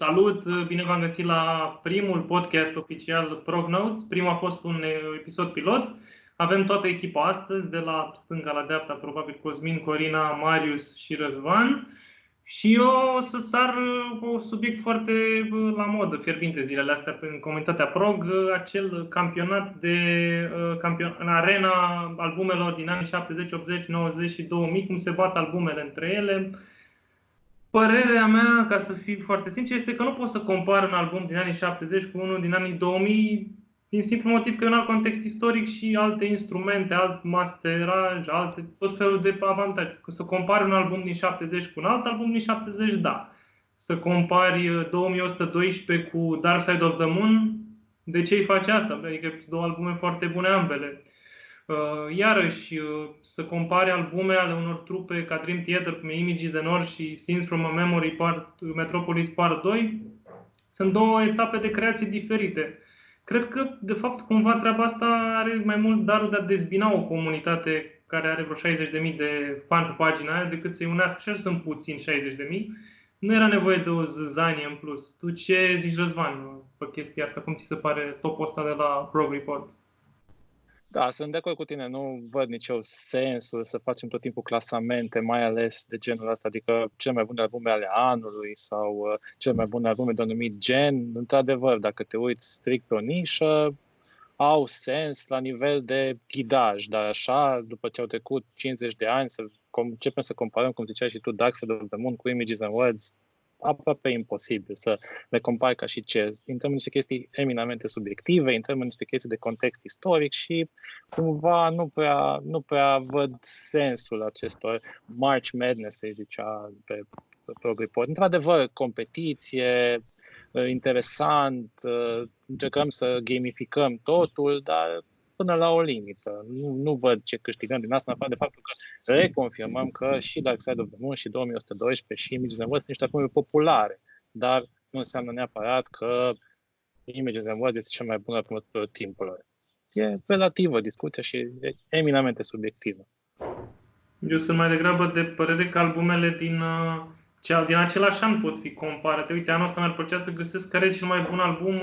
Salut, bine v-am găsit la primul podcast oficial Prognotes. Primul a fost un episod pilot. Avem toată echipa astăzi, de la stânga la dreapta, probabil Cosmin, Corina, Marius și Răzvan. Și eu o să sar un subiect foarte la modă, fierbinte zilele astea în comunitatea Prog, acel campionat în arena albumelor din anii 70, 80, 90 și 2000, cum se bat albumele între ele. Părerea mea, ca să fiu foarte sincer, este că nu pot să compar un album din anii 70 cu unul din anii 2000, din simplu motiv că e un alt context istoric și alte instrumente, alt masteraj, tot felul de avantaje. Că să compari un album din 70 cu un alt album din 70, da. Să compari 2112 cu Dark Side of the Moon, de ce îi face asta? Adică două albume foarte bune ambele. Iarăși, să compare albume ale unor trupe ca Dream Theater, cum e Images and Or și Scenes from a Memory Metropolis Part 2, sunt două etape de creație diferite. Cred că, de fapt, cumva treaba asta are mai mult darul de a dezbina o comunitate care are vreo 60.000 de fani pe pagina aia, decât să-i unească. Și așa sunt puțini 60.000. Nu era nevoie de o zâzanie în plus. Tu ce zici, Răzvan, pe chestia asta? Cum ți se pare topul ăsta de la Prog Report? Da, sunt de acord cu tine. Nu văd nicio sensul să facem tot timpul clasamente, mai ales de genul ăsta, adică cele mai bune albume ale anului sau cele mai bune albume de anumit gen. Într-adevăr, dacă te uiți strict pe o nișă, au sens la nivel de ghidaj, dar așa, după ce au trecut 50 de ani, să începem să comparăm, cum ziceai și tu, Dark Side of the Moon cu Images and Words, aproape imposibil să le compari ca și ce. Intrăm în niște chestii eminamente subiective, intrăm în niște chestii de context istoric și cumva nu prea văd sensul acestor March Madness, se zicea pe Prog Report. Într-adevăr, competiție, interesant, încercăm să gamificăm totul, dar până la o limită. Nu văd ce câștigăm din asta, în afară de faptul că reconfirmăm că și Dark Side of the Moon și 2112 și Images and Words sunt niște albume populare, dar nu înseamnă neapărat că Images and Words este cel mai bun album al timpului. E relativă discuția și e eminamente subiectivă. Eu sunt mai degrabă de părere că albumele din același an pot fi comparate. Uite, anul ăsta mi-ar plăcea să găsesc care e cel mai bun album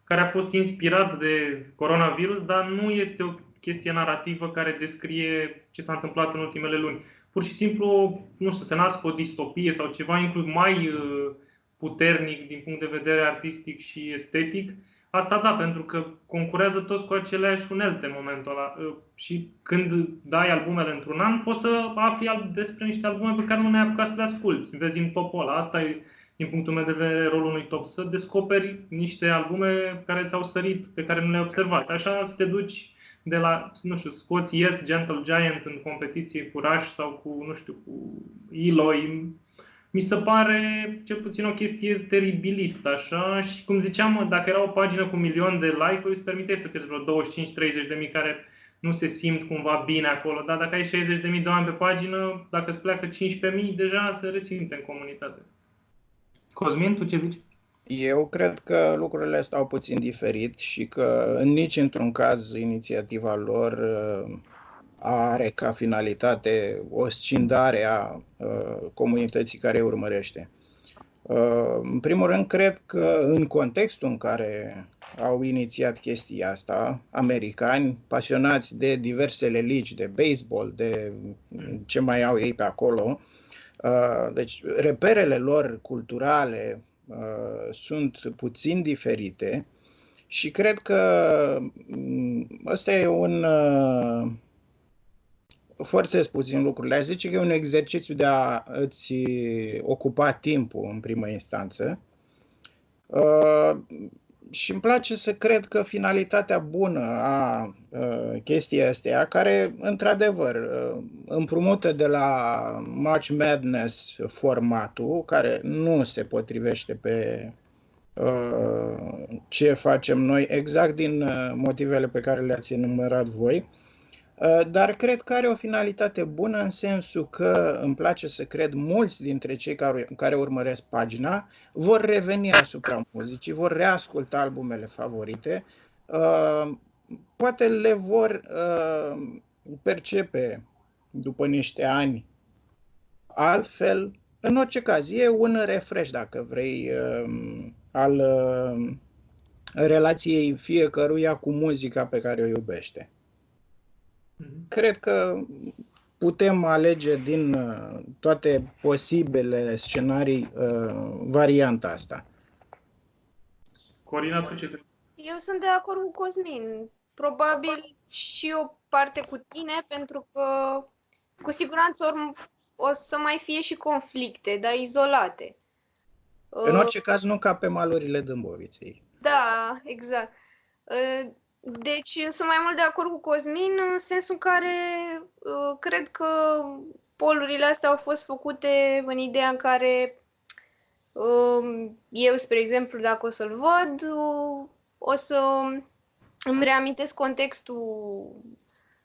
care a fost inspirat de coronavirus, dar nu este o chestie narrativă care descrie ce s-a întâmplat în ultimele luni. Pur și simplu, nu știu, se nască o distopie sau ceva inclus mai puternic din punct de vedere artistic și estetic. Asta da, pentru că concurează toți cu aceleași unelte în momentul ăla. Și când dai albumele într-un an, poți să afli despre niște albume pe care nu ne-ai apucat să le asculți. Vezi în topul ăla. Asta e, din punctul meu de vedere, rolul unui top. Să descoperi niște albume care ți-au sărit, pe care nu le-ai observat. Așa să te duci de la, nu știu, scoți Yes, Gentle Giant în competiție cu Rush sau cu, nu știu, cu Eloy. Mi se pare cel puțin o chestie teribilistă, așa, și cum ziceam, dacă era o pagină cu 1.000.000 de like-uri, îți permiteai să pierzi vreo 25-30 de mii care nu se simt cumva bine acolo, dar dacă ai 60.000 de oameni pe pagină, dacă îți pleacă 15.000, deja se resimte în comunitate. Cosmin, tu ce zici? Eu cred că lucrurile stau puțin diferit și că nici într-un caz inițiativa lor are ca finalitate o scindare a comunității care îi urmărește. În primul rând, cred că în contextul în care au inițiat chestia asta, americani pasionați de diversele ligi, de baseball, de ce mai au ei pe acolo, deci reperele lor culturale sunt puțin diferite și cred că ăsta e forțez puțin lucrurile. Aș zice că e un exercițiu de a îți ocupa timpul în primă instanță. Și îmi place să cred că finalitatea bună a chestia astea, care într-adevăr împrumută de la March Madness formatul, care nu se potrivește pe ce facem noi, exact din motivele pe care le-ați enumerat voi, dar cred că are o finalitate bună în sensul că îmi place să cred mulți dintre cei care urmăresc pagina vor reveni asupra muzicii, vor reasculta albumele favorite, poate le vor percepe după niște ani altfel, În orice caz, e un refresh, dacă vrei, al relației fiecăruia cu muzica pe care o iubește. Cred că putem alege din toate posibile scenarii varianta asta. Corina, tu ce crezi? Eu sunt de acord cu Cosmin. Probabil și o parte cu tine, pentru că cu siguranță o să mai fie și conflicte, dar izolate. În orice caz, nu ca pe malurile Dâmboviței. Da, exact. Deci sunt mai mult de acord cu Cosmin, în sensul în care cred că polurile astea au fost făcute în ideea în care eu, spre exemplu, dacă o să-l văd, o să îmi reamintesc contextul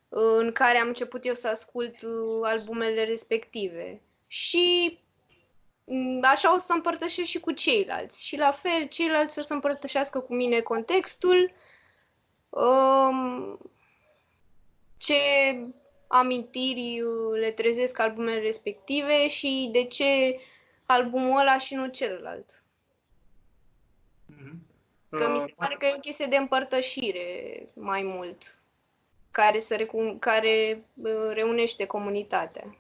în care am început eu să ascult albumele respective. Și așa o să împărtășesc și cu ceilalți. Și la fel, ceilalți o să împărtășească cu mine contextul, ce amintiri le trezesc albumele respective și de ce albumul ăla și nu celălalt. Că mi se pare că e o chestie de împărtășire mai mult, care reunește comunitatea.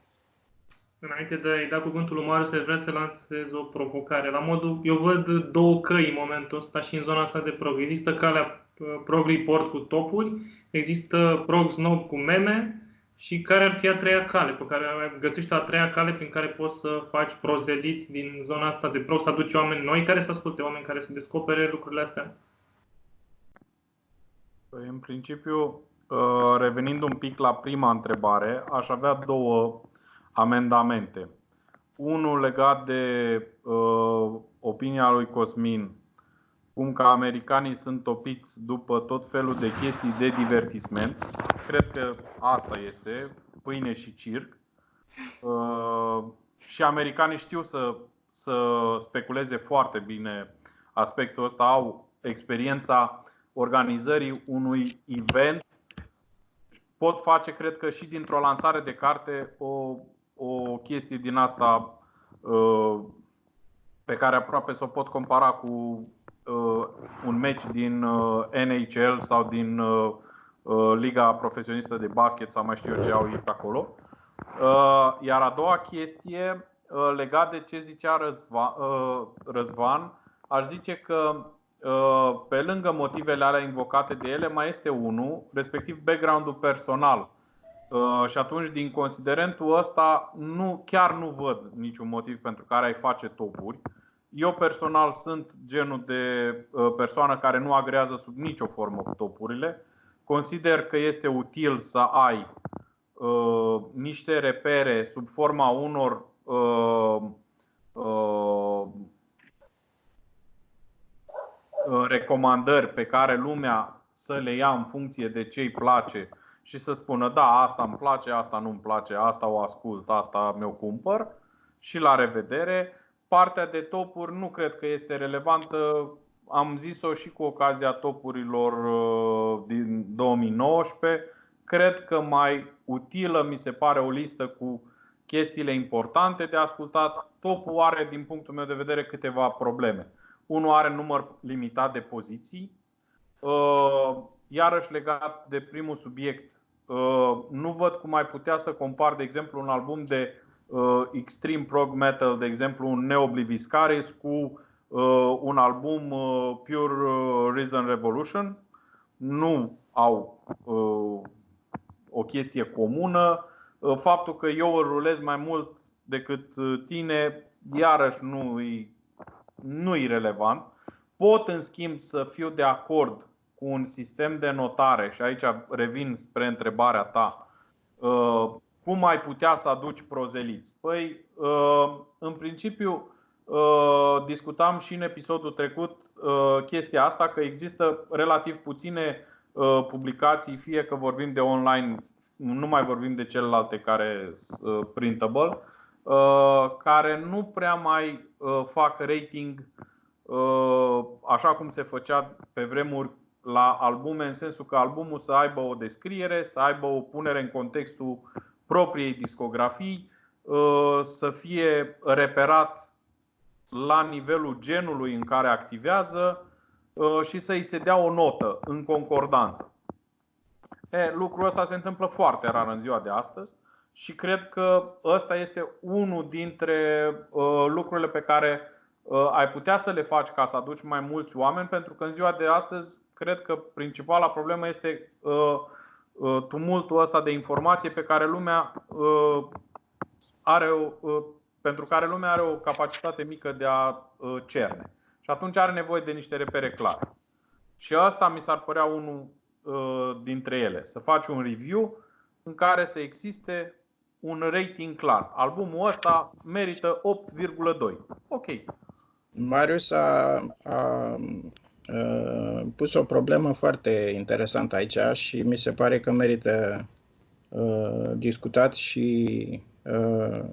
Înainte de a-i da cuvântul lui Marius, vreau să lansez o provocare. La modul, eu văd două căi în momentul ăsta și în zona asta de prog. Există calea prog report cu topuri, există prog snob cu meme și care ar fi a treia cale, pe care găsești a treia cale prin care poți să faci prozeliți din zona asta de prog, să aduci oameni noi care să asculte, oameni care să descopere lucrurile astea? Păi, în principiu, revenind un pic la prima întrebare, aș avea două amendamente. Unul legat de opinia lui Cosmin, cum că americanii sunt topiți după tot felul de chestii de divertisment. Cred că asta este, pâine și circ. Și americanii știu să speculeze foarte bine aspectul ăsta, au experiența organizării unui event. Pot face, cred că și dintr-o lansare de carte, o chestie din asta pe care aproape să o pot compara cu un meci din NHL sau din Liga Profesionistă de Basket sau mai știu eu ce au ei pe acolo. Iar a doua chestie, legat de ce zicea Răzvan, aș zice că pe lângă motivele alea invocate de ele mai este unul, respectiv background-ul personal. Și atunci, din considerentul ăsta, chiar nu văd niciun motiv pentru care ai face topuri. Eu personal sunt genul de persoană care nu agrează sub nicio formă cu topurile. Consider că este util să ai niște repere sub forma unor recomandări pe care lumea să le ia în funcție de ce îi place și să spună da, asta îmi place, asta nu îmi place, asta o ascult, asta mi-o cumpăr și la revedere. Partea de topuri nu cred că este relevantă. Am zis-o și cu ocazia topurilor din 2019. Cred că mai utilă mi se pare o listă cu chestiile importante de ascultat. Topul are, din punctul meu de vedere, câteva probleme. Unul are număr limitat de poziții. Iarăși legat de primul subiect, nu văd cum ai putea să compar, de exemplu, un album de extreme prog metal, de exemplu un Neobliviscaris, cu un album Pure Reason Revolution. Nu au o chestie comună. Faptul că eu îl rulez mai mult decât tine, iarăși nu-i relevant. Pot, în schimb, să fiu de acord cu un sistem de notare, și aici revin spre întrebarea ta. Cum ai putea să aduci prozeliți? Păi, în principiu, discutam și în episodul trecut chestia asta, că există relativ puține publicații, fie că vorbim de online, nu mai vorbim de celelalte care sunt printable, care nu prea mai fac rating așa cum se făcea pe vremuri la albume, în sensul că albumul să aibă o descriere, să aibă o punere în contextul propriei discografii, să fie reperat la nivelul genului în care activează și să îi se dea o notă în concordanță. Lucrul ăsta se întâmplă foarte rar în ziua de astăzi și cred că ăsta este unul dintre lucrurile pe care ai putea să le faci ca să aduci mai mulți oameni, pentru că în ziua de astăzi cred că principala problemă este tumultul ăsta de informație pe care lumea pentru care lumea are o capacitate mică de a cerne. Și atunci are nevoie de niște repere clare. Și asta mi s-ar părea unul dintre ele. Să faci un review în care să existe un rating clar. Albumul ăsta merită 8,2. Ok. Marius a pus o problemă foarte interesantă aici și mi se pare că merită discutat și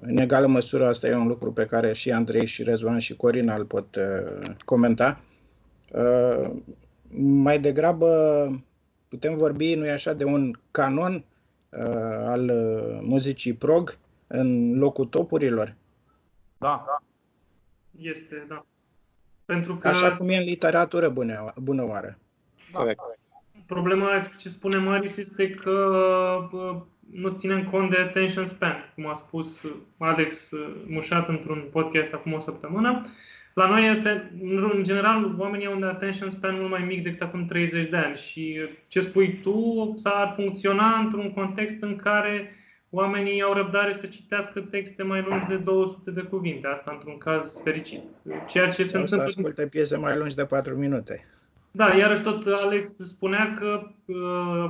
în egală măsură asta e un lucru pe care și Andrei și Răzvan și Corina îl pot comenta. Mai degrabă putem vorbi, nu-i așa, de un canon al muzicii prog în locul topurilor? Da. Este, da. Pentru că, așa cum e în literatură bună oară. Corect. Problema ce spune Marius este că nu ținem cont de attention span, cum a spus Alex Mușat într-un podcast acum o săptămână. La noi, în general, oamenii au un attention span mult mai mic decât acum 30 de ani și ce spui tu ar funcționa într-un context în care oamenii au răbdare să citească texte mai lungi de 200 de cuvinte, asta într-un caz fericit. Ceea ce se întâmplă, să asculte piese mai lungi de 4 minute. Da, iarăși tot Alex spunea că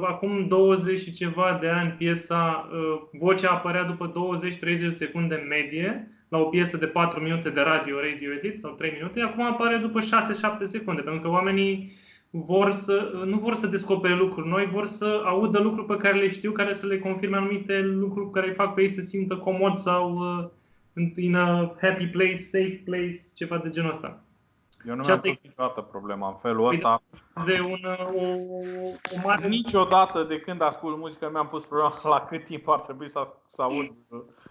acum 20 și ceva de ani piesa, vocea apărea după 20-30 de secunde în medie, la o piesă de 4 minute de radio edit sau 3 minute, acum apare după 6-7 secunde, pentru că oamenii nu vor să descopere lucruri noi, vor să audă lucruri pe care le știu, care să le confirme anumite lucruri care îi fac pe ei să simtă comod sau in a happy place, safe place, ceva de genul ăsta. Eu nu mi-am pus niciodată problema în felul ăsta. Niciodată de când ascult muzică mi-am pus problema la cât timp ar trebui să aud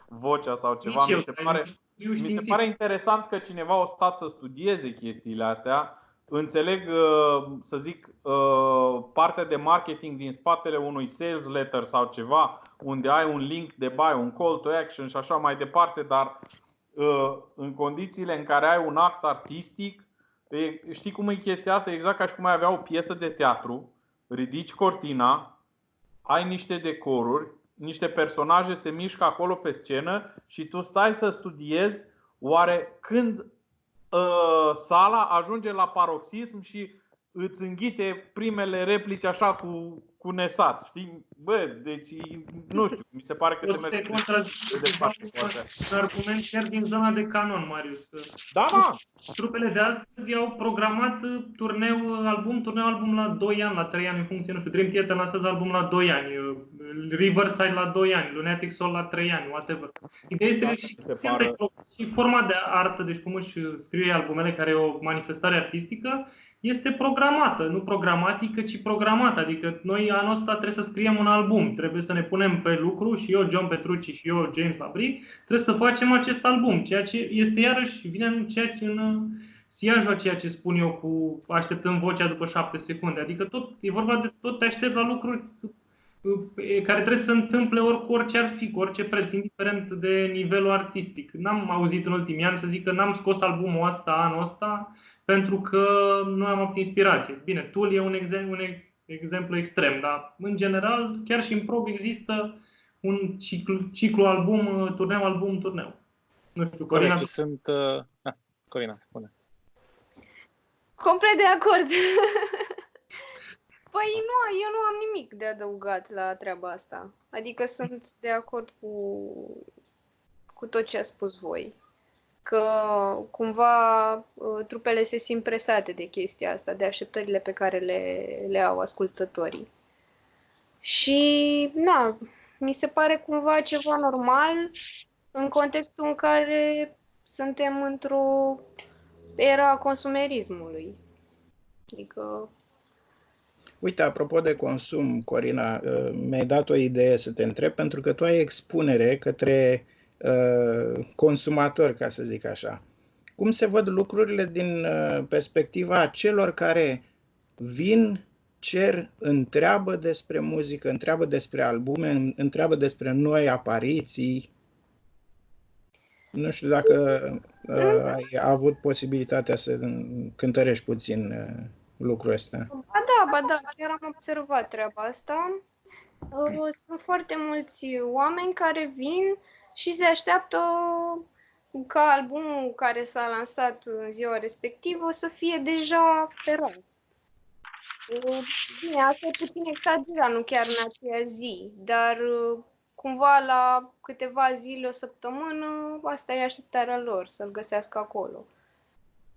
vocea sau ceva. Mi se pare interesant că cineva a stat să studieze chestiile astea. Înțeleg, să zic, partea de marketing din spatele unui sales letter sau ceva, unde ai un link de buy, un call to action și așa mai departe, dar în condițiile în care ai un act artistic, știi cum e chestia asta? Exact ca și cum ai avea o piesă de teatru, ridici cortina, ai niște decoruri, niște personaje se mișcă acolo pe scenă și tu stai să studiezi oare când sala ajunge la paroxism și îți înghite primele replici așa cu nesat, știi? Bă, deci nu știu, mi se pare că se merge departe. Un argument chiar din zona de canon, Marius. Da. Trupele de astăzi au programat turneu album la 2 ani, la 3 ani, în funcție, nu știu, Dream Theater lansează album la 2 ani, Riverside la 2 ani, Lunatic Soul la 3 ani, whatever. Ideea este că și forma de artă, deci cum își scrie albumele, care e o manifestare artistică, este programată, nu programatică, ci programată. Adică noi anul ăsta trebuie să scriem un album, trebuie să ne punem pe lucru și eu, John Petrucci și eu, James Labrie, trebuie să facem acest album. Ceea ce este iarăși, vine în siajul a ceea ce spun eu cu așteptăm vocea după 7 secunde. Adică e vorba de tot te aștept la lucruri care trebuie să se întâmple orice ar fi, cu orice preț, indiferent de nivelul artistic. N-am auzit în ultimii ani să zic că n-am scos albumul ăsta anul ăsta pentru că nu am avut inspirație. Bine, Tool e un exemplu extrem, dar în general, chiar și în prog există un ciclu album, turneu. Nu știu, Corina. Corina, spune. Complet de acord. Păi nu, eu nu am nimic de adăugat la treaba asta. Adică sunt de acord cu tot ce a spus voi. Că cumva trupele se simt presate de chestia asta, de așteptările pe care le au ascultătorii. Și, mi se pare cumva ceva normal în contextul în care suntem într-o era a consumerismului. Adică... Uite, apropo de consum, Corina, mi-ai dat o idee să te întreb, pentru că tu ai expunere către consumatori, ca să zic așa. Cum se văd lucrurile din perspectiva celor care vin, cer, întreabă despre muzică, întreabă despre albume, întreabă despre noi apariții? Nu știu dacă ai avut posibilitatea să cântărești puțin lucrul ăsta. Ba da, chiar am observat treaba asta. Sunt foarte mulți oameni care vin și se așteaptă ca albumul care s-a lansat în ziua respectivă să fie deja pe rol. Bine, asta e puțin exagerat, nu chiar în aceea zi, dar cumva la câteva zile, o săptămână, asta e așteptarea lor, să-l găsească acolo.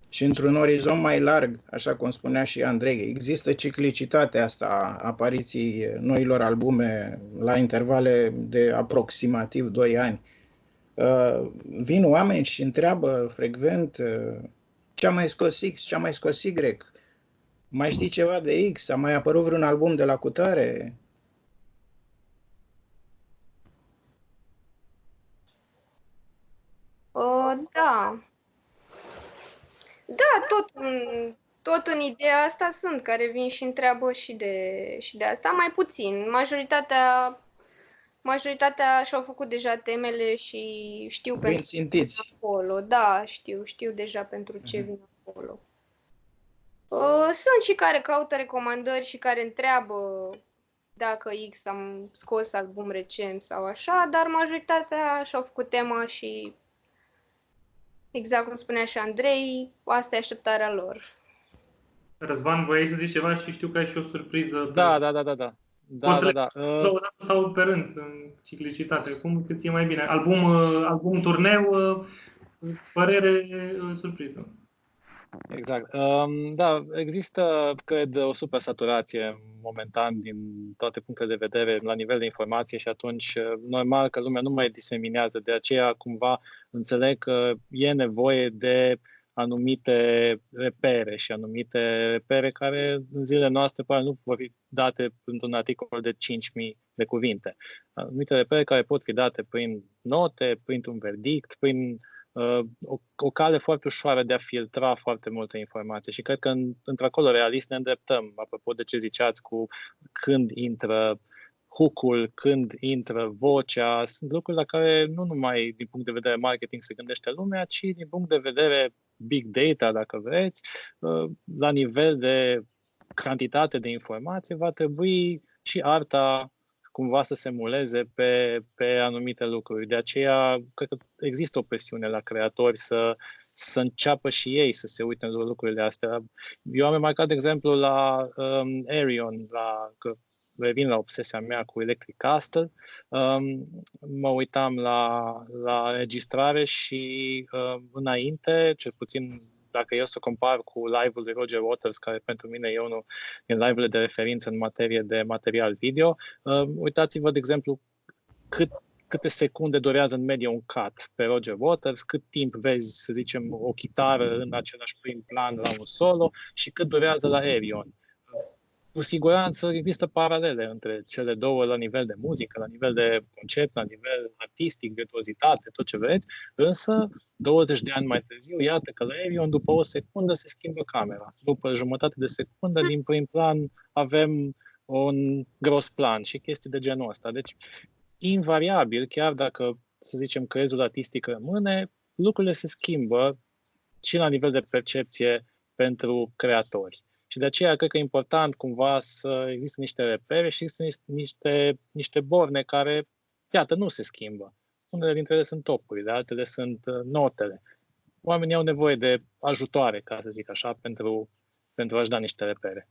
Și într-un orizont mai larg, așa cum spunea și Andrei, există ciclicitatea asta a apariției noilor albume la intervale de aproximativ 2 ani. Vin oameni și întreabă frecvent ce-a mai scos X, ce-a mai scos Y, mai știi ceva de X, a mai apărut vreun album de la cutare? Da. Da, tot în ideea asta sunt care vin și întreabă și de asta, mai puțin. Majoritatea și-au făcut deja temele și știu pentru ce vin acolo. Da, știu deja pentru ce vin acolo. Sunt și care caută recomandări și care întreabă dacă X am scos album recent sau așa, dar majoritatea și-au făcut tema și, exact cum spunea și Andrei, asta e așteptarea lor. Răzvan, voiai să zici ceva și știu că ai și o surpriză. Da. Două dată sau pe rând, în ciclicitate, cum cât e mai bine. Album turneu, părere, surpriză. Exact. Da, există, cred, o supersaturație momentan din toate punctele de vedere la nivel de informație și atunci normal că lumea nu mai diseminează. De aceea cumva înțeleg că e nevoie de anumite repere și anumite repere care în zilele noastre probabil nu vor fi date într-un articol de 5.000 de cuvinte. Anumite repere care pot fi date prin note, printr-un verdict, prin o cale foarte ușoară de a filtra foarte multe informații și cred că într-acolo realist ne îndreptăm, apropo de ce ziceați cu când intră hook-ul, când intră vocea, sunt lucruri la care nu numai din punct de vedere marketing se gândește lumea, ci din punct de vedere big data, dacă vreți, la nivel de cantitate de informație va trebui și arta cumva să se muleze pe anumite lucruri. De aceea, cred că există o presiune la creatori să înceapă și ei să se uite în lucrurile astea. Eu am remarcat, de exemplu, la Arion, că revin la obsesia mea cu Electric Castle, mă uitam la registrare și înainte, cel puțin dacă eu să compar cu live-ul lui Roger Waters, care pentru mine e unul din live-urile de referință în materie de material video, uitați-vă, de exemplu, câte secunde durează în medie un cut pe Roger Waters, cât timp vezi, să zicem, o chitară în același prim plan la un solo și cât durează la Arion. Cu siguranță există paralele între cele două la nivel de muzică, la nivel de concept, la nivel artistic, virtuozitate, tot ce vreți, însă 20 de ani mai târziu, iată că la Arion, după o secundă se schimbă camera. După jumătate de secundă, din prim plan, avem un gros plan și chestii de genul ăsta. Deci, invariabil, chiar dacă, să zicem, crezul artistic rămâne, lucrurile se schimbă și la nivel de percepție pentru creatori. Și de aceea cred că e important cumva să există niște repere și există niște borne care, iată, nu se schimbă. Unele dintre ele sunt topurile, altele sunt notele. Oamenii au nevoie de ajutoare, ca să zic așa, pentru a-și da niște repere.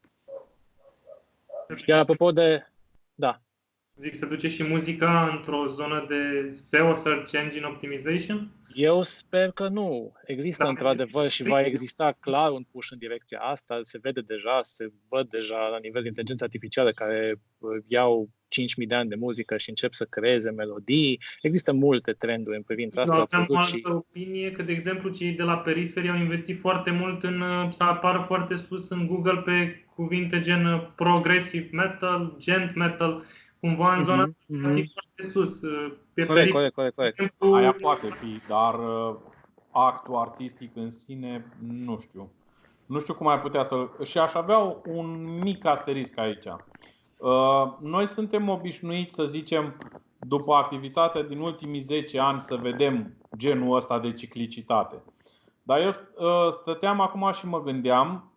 Iar apropo de... Da. Zic, se duce și muzica într-o zonă de SEO, Search Engine Optimization? Eu sper că nu. Există într-adevăr și va exista clar un push în direcția asta. Se vede deja, se văd deja la nivel de inteligență artificială care iau 5.000 de ani de muzică și încep să creeze melodii. Există multe trenduri în privința asta. Am o altă opinie că, de exemplu, cei de la periferie au investit foarte mult să apară foarte sus în Google pe cuvinte gen progressive metal, gent metal, cumva în zona asta foarte sus. Corect. Exemplu, aia poate fi, dar actul artistic în sine, nu știu. Nu știu cum ai putea să... Și aș avea un mic asterisc aici. Noi suntem obișnuiți, să zicem, după activitatea din ultimii 10 ani, să vedem genul ăsta de ciclicitate. Dar eu stăteam acum și mă gândeam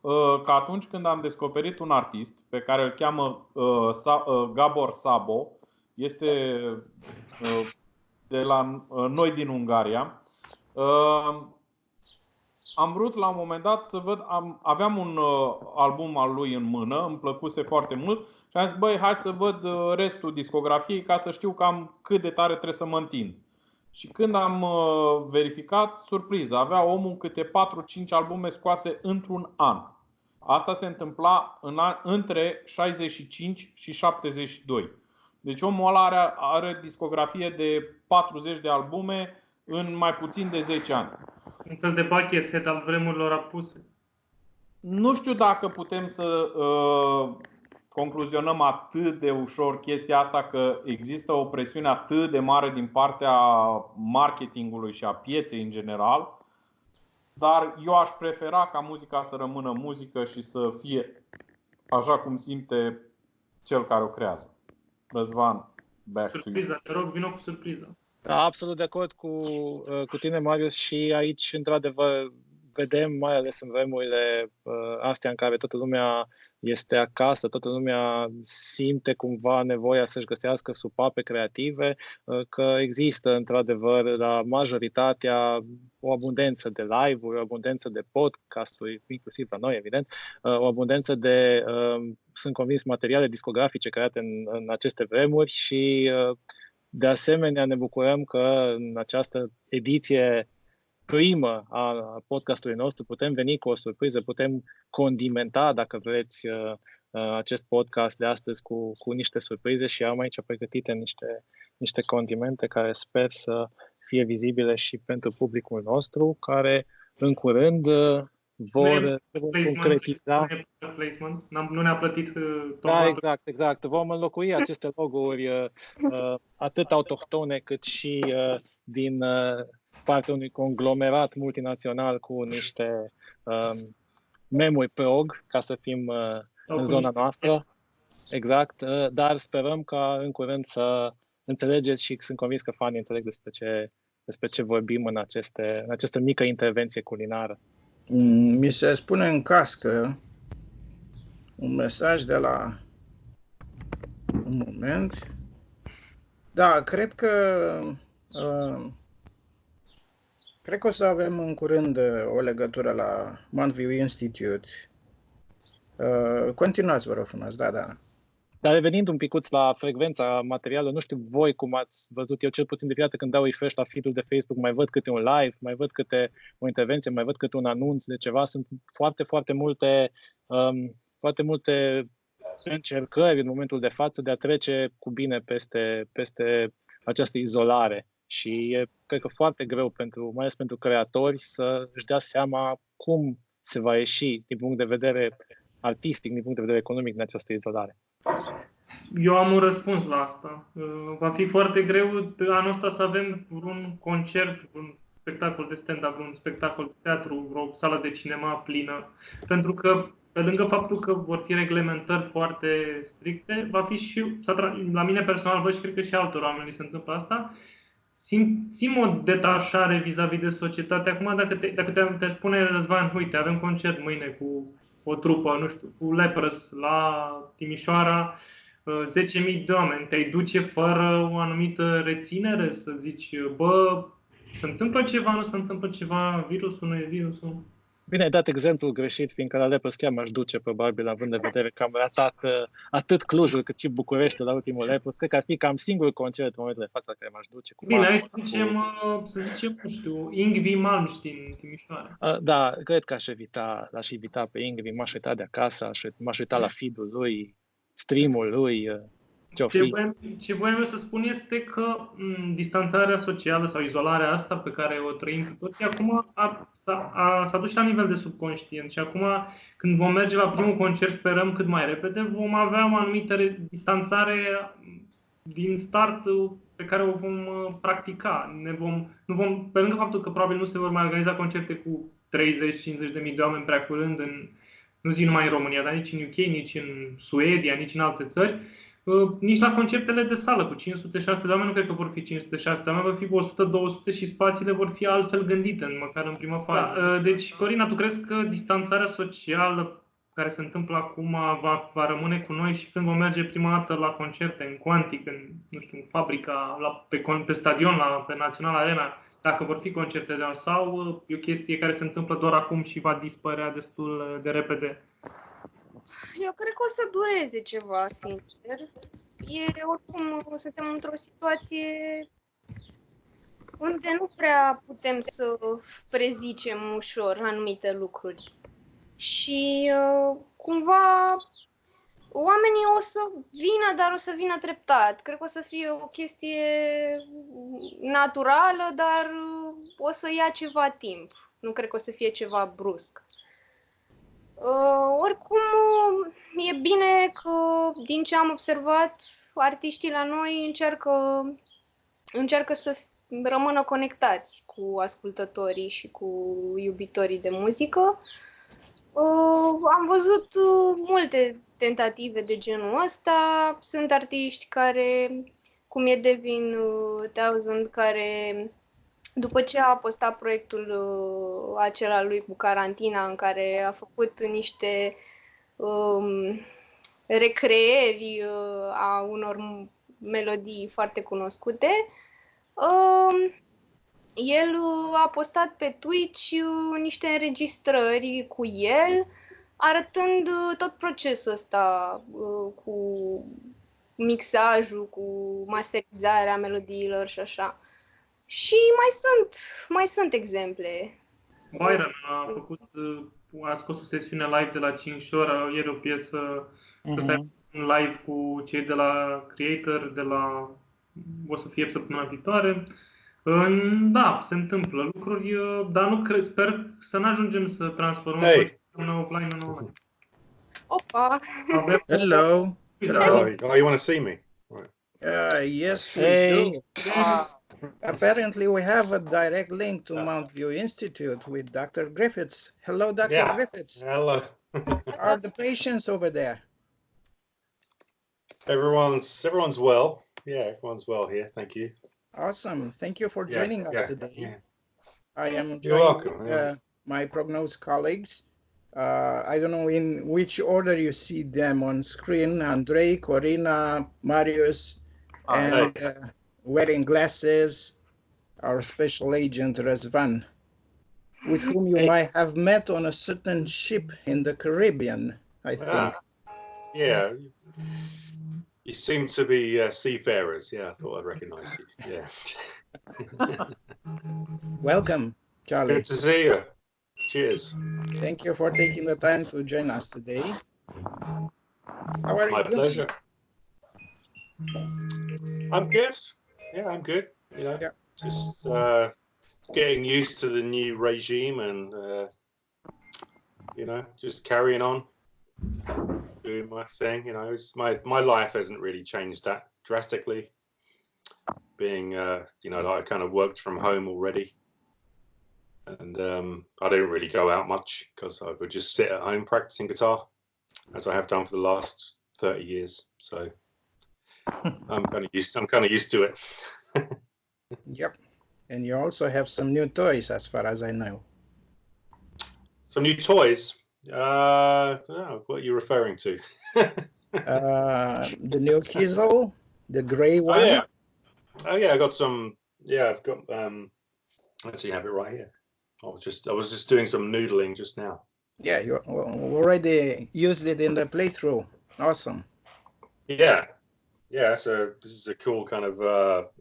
că atunci când am descoperit un artist pe care îl cheamă Gabor Szabo, este de la noi din Ungaria, am vrut la un moment dat să văd, aveam un album al lui în mână, îmi plăcuse foarte mult și am zis, băi, hai să văd restul discografiei ca să știu cam cât de tare trebuie să mă întind. Și când am verificat, surpriză, avea omul câte 4-5 albume scoase într-un an. Asta se întâmpla între 65 și 72. Deci omul ăla are discografie de 40 de albume în mai puțin de 10 ani. Un fel de buckethead al vremurilor apuse. Nu știu dacă putem să concluzionăm atât de ușor chestia asta, că există o presiune atât de mare din partea marketingului și a pieței în general. Dar eu aș prefera ca muzica să rămână muzică și să fie așa cum simte cel care o creează. Răzvan, back to you. Surpriza, te rog, vină cu surpriza. Da, absolut de acord cu tine, Marius, și aici, într-adevăr, vedem, mai ales în vremurile astea în care toată lumea este acasă, toată lumea simte cumva nevoia să-și găsească supape creative, că există, într-adevăr, la majoritatea o abundență de live-uri, o abundență de podcast-uri, inclusiv la noi, evident, o abundență de, sunt convins, materiale discografice create în aceste vremuri și de asemenea ne bucurăm că în această ediție primă a podcastului nostru putem veni cu o surpriză, putem condimenta, dacă vreți, acest podcast de astăzi cu niște surprize și am aici pregătite niște condimente care sper să fie vizibile și pentru publicul nostru, care în curând se vor concretiza. Nu ne-a plătit tomatul. Da, exact. Vom înlocui aceste logo-uri atât autohtone cât și din partea unui conglomerat multinațional cu niște memuri prog, ca să fim în zona noastră. Exact, dar sperăm ca în curând să înțelegeți și sunt convins că fanii înțeleg despre ce vorbim în această mică intervenție culinară. Mi se spune în cască un mesaj de la... Un moment. Da, cred că o să avem în curând o legătură la Montview Institute. Continuați, vă rog frumos, da. Dar revenind un picuț la frecvența materială, nu știu voi cum ați văzut, eu cel puțin de fiecare când dau refresh la feed-ul de Facebook, mai văd câte un live, mai văd câte o intervenție, mai văd câte un anunț de ceva. Sunt foarte multe încercări în momentul de față de a trece cu bine peste această izolare. Și e, cred că, foarte greu, mai ales pentru creatori, să își dea seama cum se va ieși din punct de vedere artistic, din punct de vedere economic, din această izolare. Eu am un răspuns la asta. Va fi foarte greu anul ăsta să avem un concert, un spectacol de stand-up, un spectacol de teatru, o sală de cinema plină. Pentru că, pe lângă faptul că vor fi reglementări foarte stricte, va fi și, la mine personal, văd și cred că și altor oameni se întâmplă asta, simțim o detașare vis-a-vis de societate. Acum, dacă te-aș spune, Răzvan, uite, avem concert mâine cu o trupă, nu știu, cu Lepers la Timișoara, 10.000 de oameni, te-ai duce fără o anumită reținere, să zici, bă, se întâmplă ceva, nu se întâmplă ceva, virusul nu e virusul? Bine, ai dat exemplul greșit, fiindcă la Lepers chiar m-aș duce, probabil, având în vedere că am ratat atât Clujul cât și București la ultimul Lepers. Cred că ar fi cam singurul concert în momentul de față la care m-aș duce. Bine, hai să zicem, nu știu, Ingvi Malmsteen în Timișoara. Da, cred că l-aș invita pe Ingvi, m-aș uita de acasă, m-aș uita la feed-ul lui, stream-ul lui. Ce voiam eu să spun este că distanțarea socială sau izolarea asta pe care o trăim cu toții acum s-a dus la nivel de subconștient și acum când vom merge la primul concert, sperăm cât mai repede, vom avea o anumită distanțare din start pe care o vom practica. Pe lângă faptul că probabil nu se vor mai organiza concerte cu 30-50 de mii de oameni prea curând, nu zic numai în România, dar nici în UK, nici în Suedia, nici în alte țări, nici la concertele de sală cu 500-600 de oameni, nu cred că vor fi 500-600 de oameni, vor fi 100-200 și spațiile vor fi altfel gândite, măcar în prima fază. Deci, Corina, tu crezi că distanțarea socială care se întâmplă acum va rămâne cu noi și când vom merge prima dată la concerte, în Quantic, în fabrica, pe stadion, pe Național Arena, dacă vor fi concerte sau e o chestie care se întâmplă doar acum și va dispărea destul de repede? Eu cred că o să dureze ceva, sincer. Oricum, suntem într-o situație unde nu prea putem să prezicem ușor anumite lucruri. Și cumva oamenii o să vină, dar o să vină treptat. Cred că o să fie o chestie naturală, dar o să ia ceva timp. Nu cred că o să fie ceva brusc. Oricum, e bine că, din ce am observat, artiștii la noi încearcă să rămână conectați cu ascultătorii și cu iubitorii de muzică. Am văzut multe tentative de genul ăsta. Sunt artiști care, cum e Devin, care, după ce a postat proiectul acela lui cu carantina, în care a făcut niște recreeri a unor melodii foarte cunoscute, el a postat pe Twitch niște înregistrări cu el, arătând tot procesul ăsta cu mixajul, cu masterizarea melodiilor și așa. Și mai sunt exemple. Byron a scos o sesiune live de la 5 ore, ieri o piesă, o să ai un live cu cei de la Creator, o să fie săptămâna viitoare. Da, se întâmplă lucruri, dar sper să nu ajungem să transformăm în offline în online. Opa! Hello. Oh, you want to see me? Right. Yes, we do. Apparently, we have a direct link to Mount View Institute with Dr. Griffiths. Hello, Dr. Griffiths. Hello. How are the patients over there? Everyone's well. Yeah, everyone's well here. Thank you. Awesome. Thank you for joining us today. Yeah. I am You're joined welcome. with my Prognotes colleagues. I don't know in which order you see them on screen. Andrei, Corina, Marius, and wearing glasses, our special agent Răzvan, with whom you might have met on a certain ship in the Caribbean, I think. Yeah. You seem to be seafarers. Yeah, I thought I'd recognize you. Yeah. Welcome, Charlie. Good to see you. Cheers. Thank you for taking the time to join us today. How are you doing? My pleasure. I'm good. Yeah, I'm good. Just getting used to the new regime and, just carrying on. Doing my thing, it's my life hasn't really changed that drastically. Being, I kind of worked from home already, and I don't really go out much because I would just sit at home practicing guitar, as I have done for the last 30 years. So I'm kind of used to it. Yep, and you also have some new toys, as far as I know. Some new toys. What are you referring to? The new Kiesel, the gray one. Oh yeah, I got some. Yeah, I've got. Actually, have it right here. I was just doing some noodling just now. Yeah, you already used it in the playthrough. Awesome. Yeah. So this is a cool kind of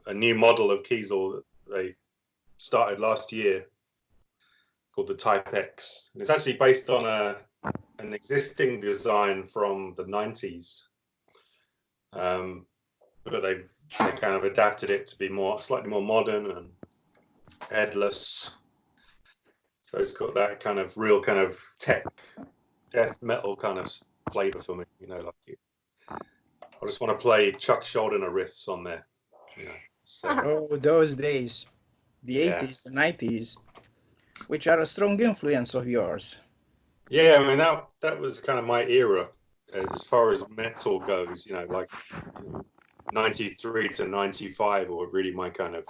a new model of Kiesel that they started last year, called the Type X. And it's actually based on an existing design from the 90s, but they kind of adapted it to be slightly more modern and headless. So it's got that kind of real kind of death metal kind of flavor for me, I just want to play Chuck Schuldiner riffs on there. So. Oh, those days, the 80s, the 90s, which are a strong influence of yours. Yeah, I mean that was kind of my era as far as metal goes. Like 93 to 95 were really my kind of.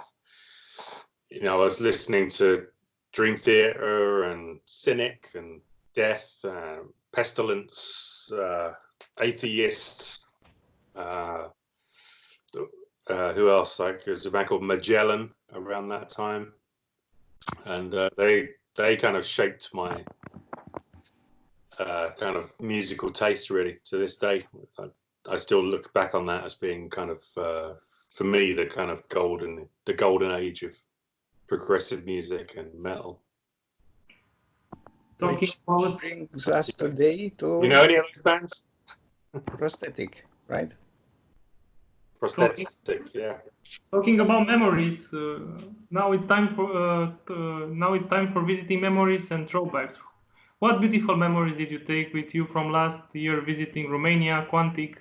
I was listening to Dream Theater and Cynic and Death, Pestilence, Atheist. Who else? Like there's a band called Magellan around that time, and they kind of shaped my kind of musical taste really to this day. I still look back on that as being kind of for me the kind of golden age of progressive music and metal. Which brings us today to any of those bands? Prosthetic, right? Prosthetic, yeah. Talking about memories, now it's time for visiting memories and throwbacks. What beautiful memories did you take with you from last year visiting Romania, Quantic?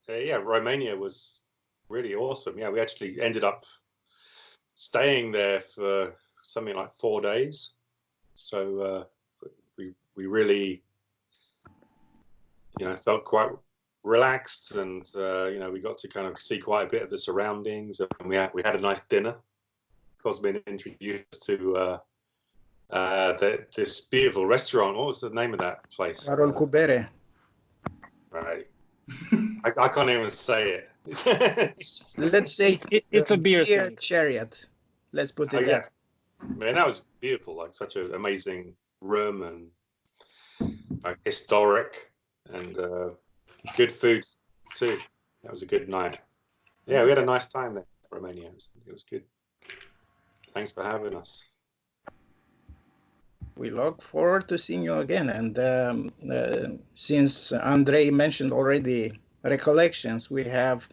Romania was really awesome. Yeah, we actually ended up staying there for something like 4 days. So we really, felt quite relaxed, and we got to kind of see quite a bit of the surroundings, and we had a nice dinner. Cosmin introduced to this beautiful restaurant. What was the name of that place? Carol Cubere. Right. I can't even say it. Let's say it's a beer chariot. Let's put it there. Man, that was beautiful. Like such an amazing room and historic and good food too. That was a good night. Yeah, we had a nice time there in Romania. It was good. Thanks for having us. We look forward to seeing you again. And since Andrei mentioned already recollections, we have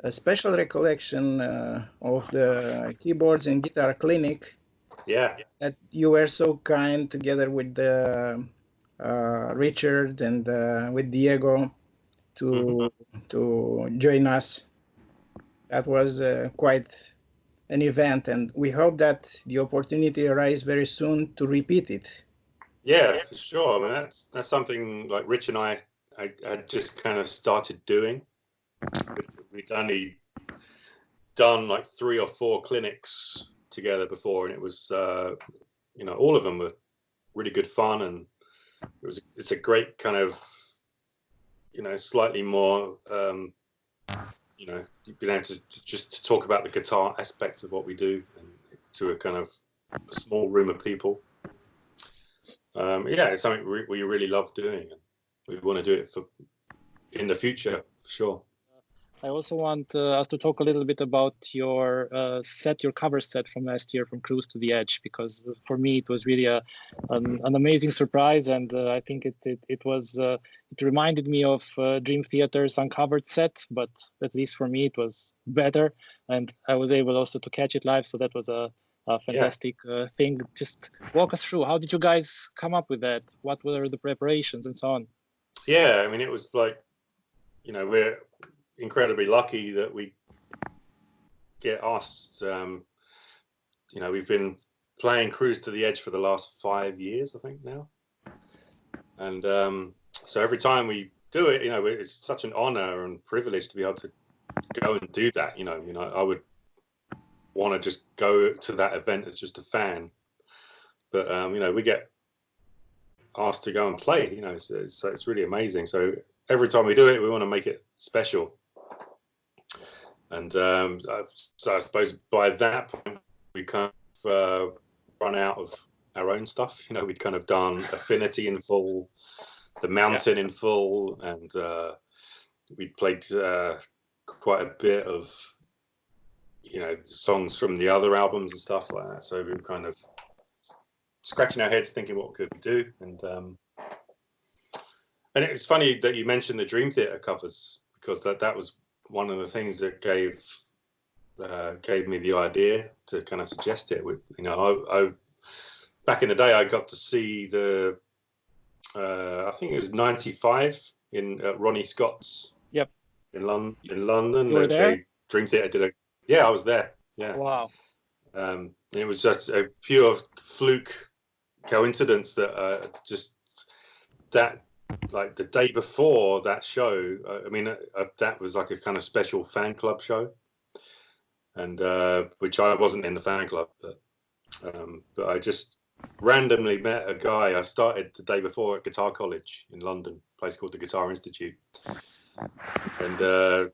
a special recollection of the keyboards and guitar clinic. Yeah. That you were so kind, together with Richard and with Diego, to join us. That was quite an event, and we hope that the opportunity arises very soon to repeat it. Yeah, for sure. I mean, that's something like Rich and I had just kind of started doing. We'd only done like 3 or 4 clinics together before, and it was all of them were really good fun, and it's a great kind of slightly more you've been able to just talk about the guitar aspect of what we do and to a kind of a small room of people. It's something we really love doing, and we want to do it in the future, for sure. I also want us to talk a little bit about your cover set from last year, From Cruise to the Edge, because for me it was really an amazing surprise, and I think it reminded me of Dream Theater's Uncovered set, but at least for me it was better, and I was able also to catch it live, so that was a fantastic thing. Just walk us through, how did you guys come up with that? What were the preparations and so on? Yeah, I mean, it was like, we're incredibly lucky that we get asked. We've been playing Cruise to the Edge for the last 5 years, I think now, and so every time we do it, it's such an honor and privilege to be able to go and do that. I would want to just go to that event as just a fan, but we get asked to go and play. So it's really amazing. So every time we do it, we want to make it special. And so I suppose by that point, we kind of run out of our own stuff. We'd kind of done Affinity in full, The Mountain in full, and we'd played quite a bit of, songs from the other albums and stuff like that. So we were kind of scratching our heads thinking, what could we do? And it's funny that you mentioned the Dream Theater covers, because that was one of the things that gave me the idea to kind of suggest it. I back in the day, I got to see the I think it was 95 in Ronnie Scott's. Yep. In London. You were there? Dream Theatre did a. Yeah, I was there. Yeah. Wow. It was just a pure fluke coincidence that just that, like the day before that show, that was like a kind of special fan club show, and which I wasn't in the fan club, but I just randomly met a guy. I started the day before at Guitar College in London, a place called the Guitar Institute, and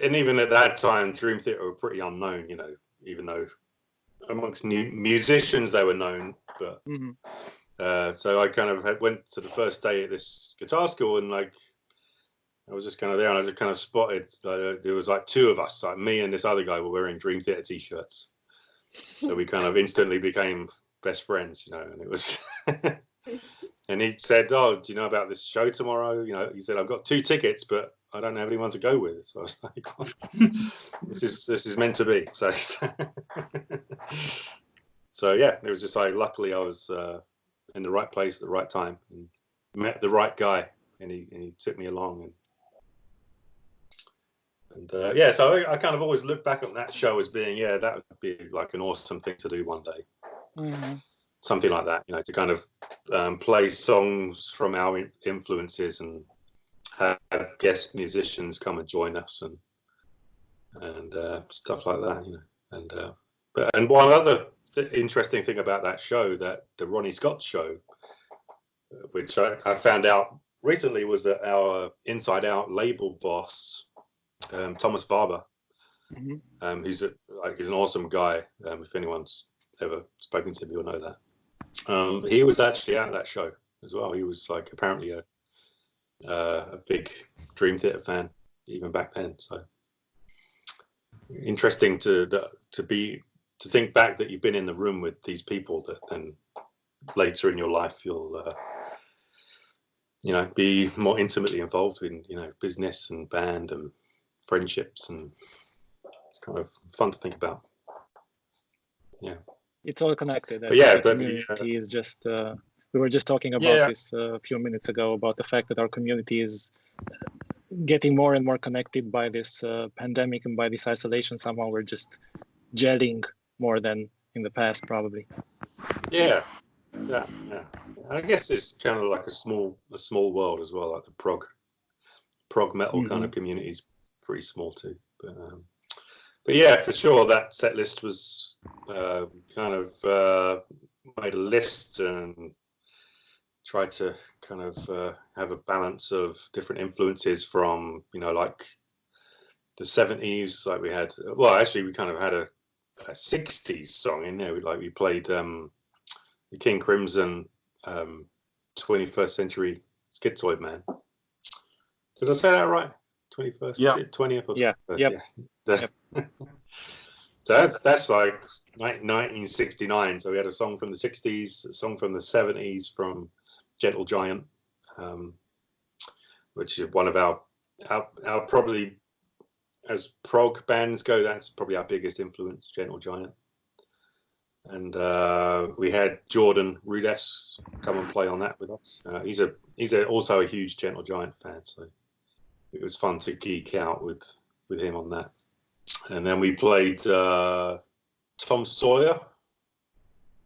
even at that time, Dream Theatre were pretty unknown, you know, even though amongst new musicians they were known, but so I kind of went to the first day at this guitar school, and like I was just kind of there, and I just kind of spotted there was like two of us, like me and this other guy, were wearing Dream Theatre t-shirts, so we kind of instantly became best friends, you know. And it was and he said, "Oh, do you know about this show tomorrow?" You know, he said, "I've got 2 tickets, but I don't have anyone to go with." So I was like, well, this is meant to be. So yeah, it was just like, luckily I was in the right place at the right time and met the right guy, and he took me along, and yeah, so I kind of always look back on that show as being, yeah, that would be like an awesome thing to do one day. Something like that, you know, to kind of play songs from our influences and have guest musicians come and join us and stuff like that, you know. And one other interesting thing about that show, that the Ronnie Scott show, which I found out recently, was that our Inside Out label boss, Thomas Faber, he's an awesome guy. If anyone's ever spoken to him, you'll know that. He was actually at that show as well. He was like apparently a big Dream Theatre fan even back then. So interesting to think back that you've been in the room with these people that then later in your life you'll you know, be more intimately involved in, you know, business and band and friendships, and it's kind of fun to think about. Yeah, it's all connected. But yeah, the community is just we were just talking about this a few minutes ago, about the fact that our community is getting more and more connected by this pandemic and by this isolation. Somehow we're just gelling more than in the past, probably. Yeah. I guess it's kind of like a small world as well, like the prog metal kind of community is pretty small too. But yeah, for sure, that set list was kind of made a list and tried to kind of have a balance of different influences from, you know, like the 70s, like we had, well, actually we kind of had a 60s song in there. We played the King Crimson 21st Century Schizoid Man. Did I say that right? 21st? Yeah. 20th or 21st? Yeah. Yep. Yeah. So that's like 1969. So we had a song from the 60s, a song from the 70s from Gentle Giant, which is one of our probably, as prog bands go, that's probably our biggest influence, Gentle Giant. And we had Jordan Rudess come and play on that with us. He's also a huge Gentle Giant fan, so it was fun to geek out with him on that. And then we played Tom Sawyer,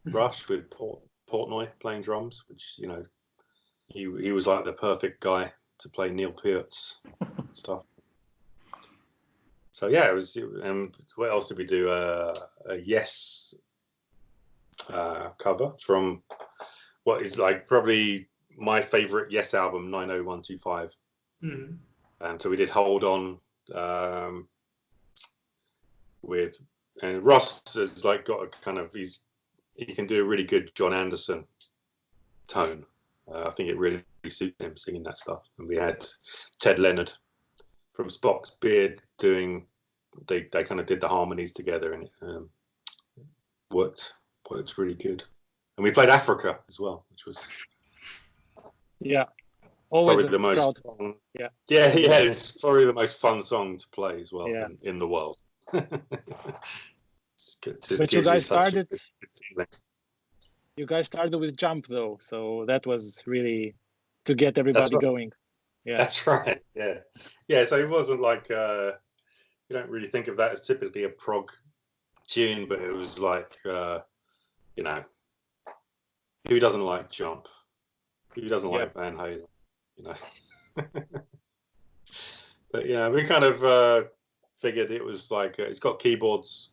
Rush, with Portnoy playing drums, which, you know, he was like the perfect guy to play Neil Peart's stuff. So yeah, it was. And what else did we do? A Yes cover from what is like probably my favorite Yes album, 90125. So we did Hold On and Ross has like got a kind of, he can do a really good John Anderson tone. I think it really suited him singing that stuff. And we had Ted Leonard from Spock's Beard doing, they kind of did the harmonies together, and it worked really good. And we played Africa as well, which was always probably the most fun. It's probably the most fun song to play as well in the world. But you guys started with Jump though, so that was really to get everybody going. Yeah, that's right. Yeah. So it wasn't like you don't really think of that as typically a prog tune, but it was like you know, who doesn't like Jump? Who doesn't like Van Halen? You know. But we kind of figured it was like it's got keyboards,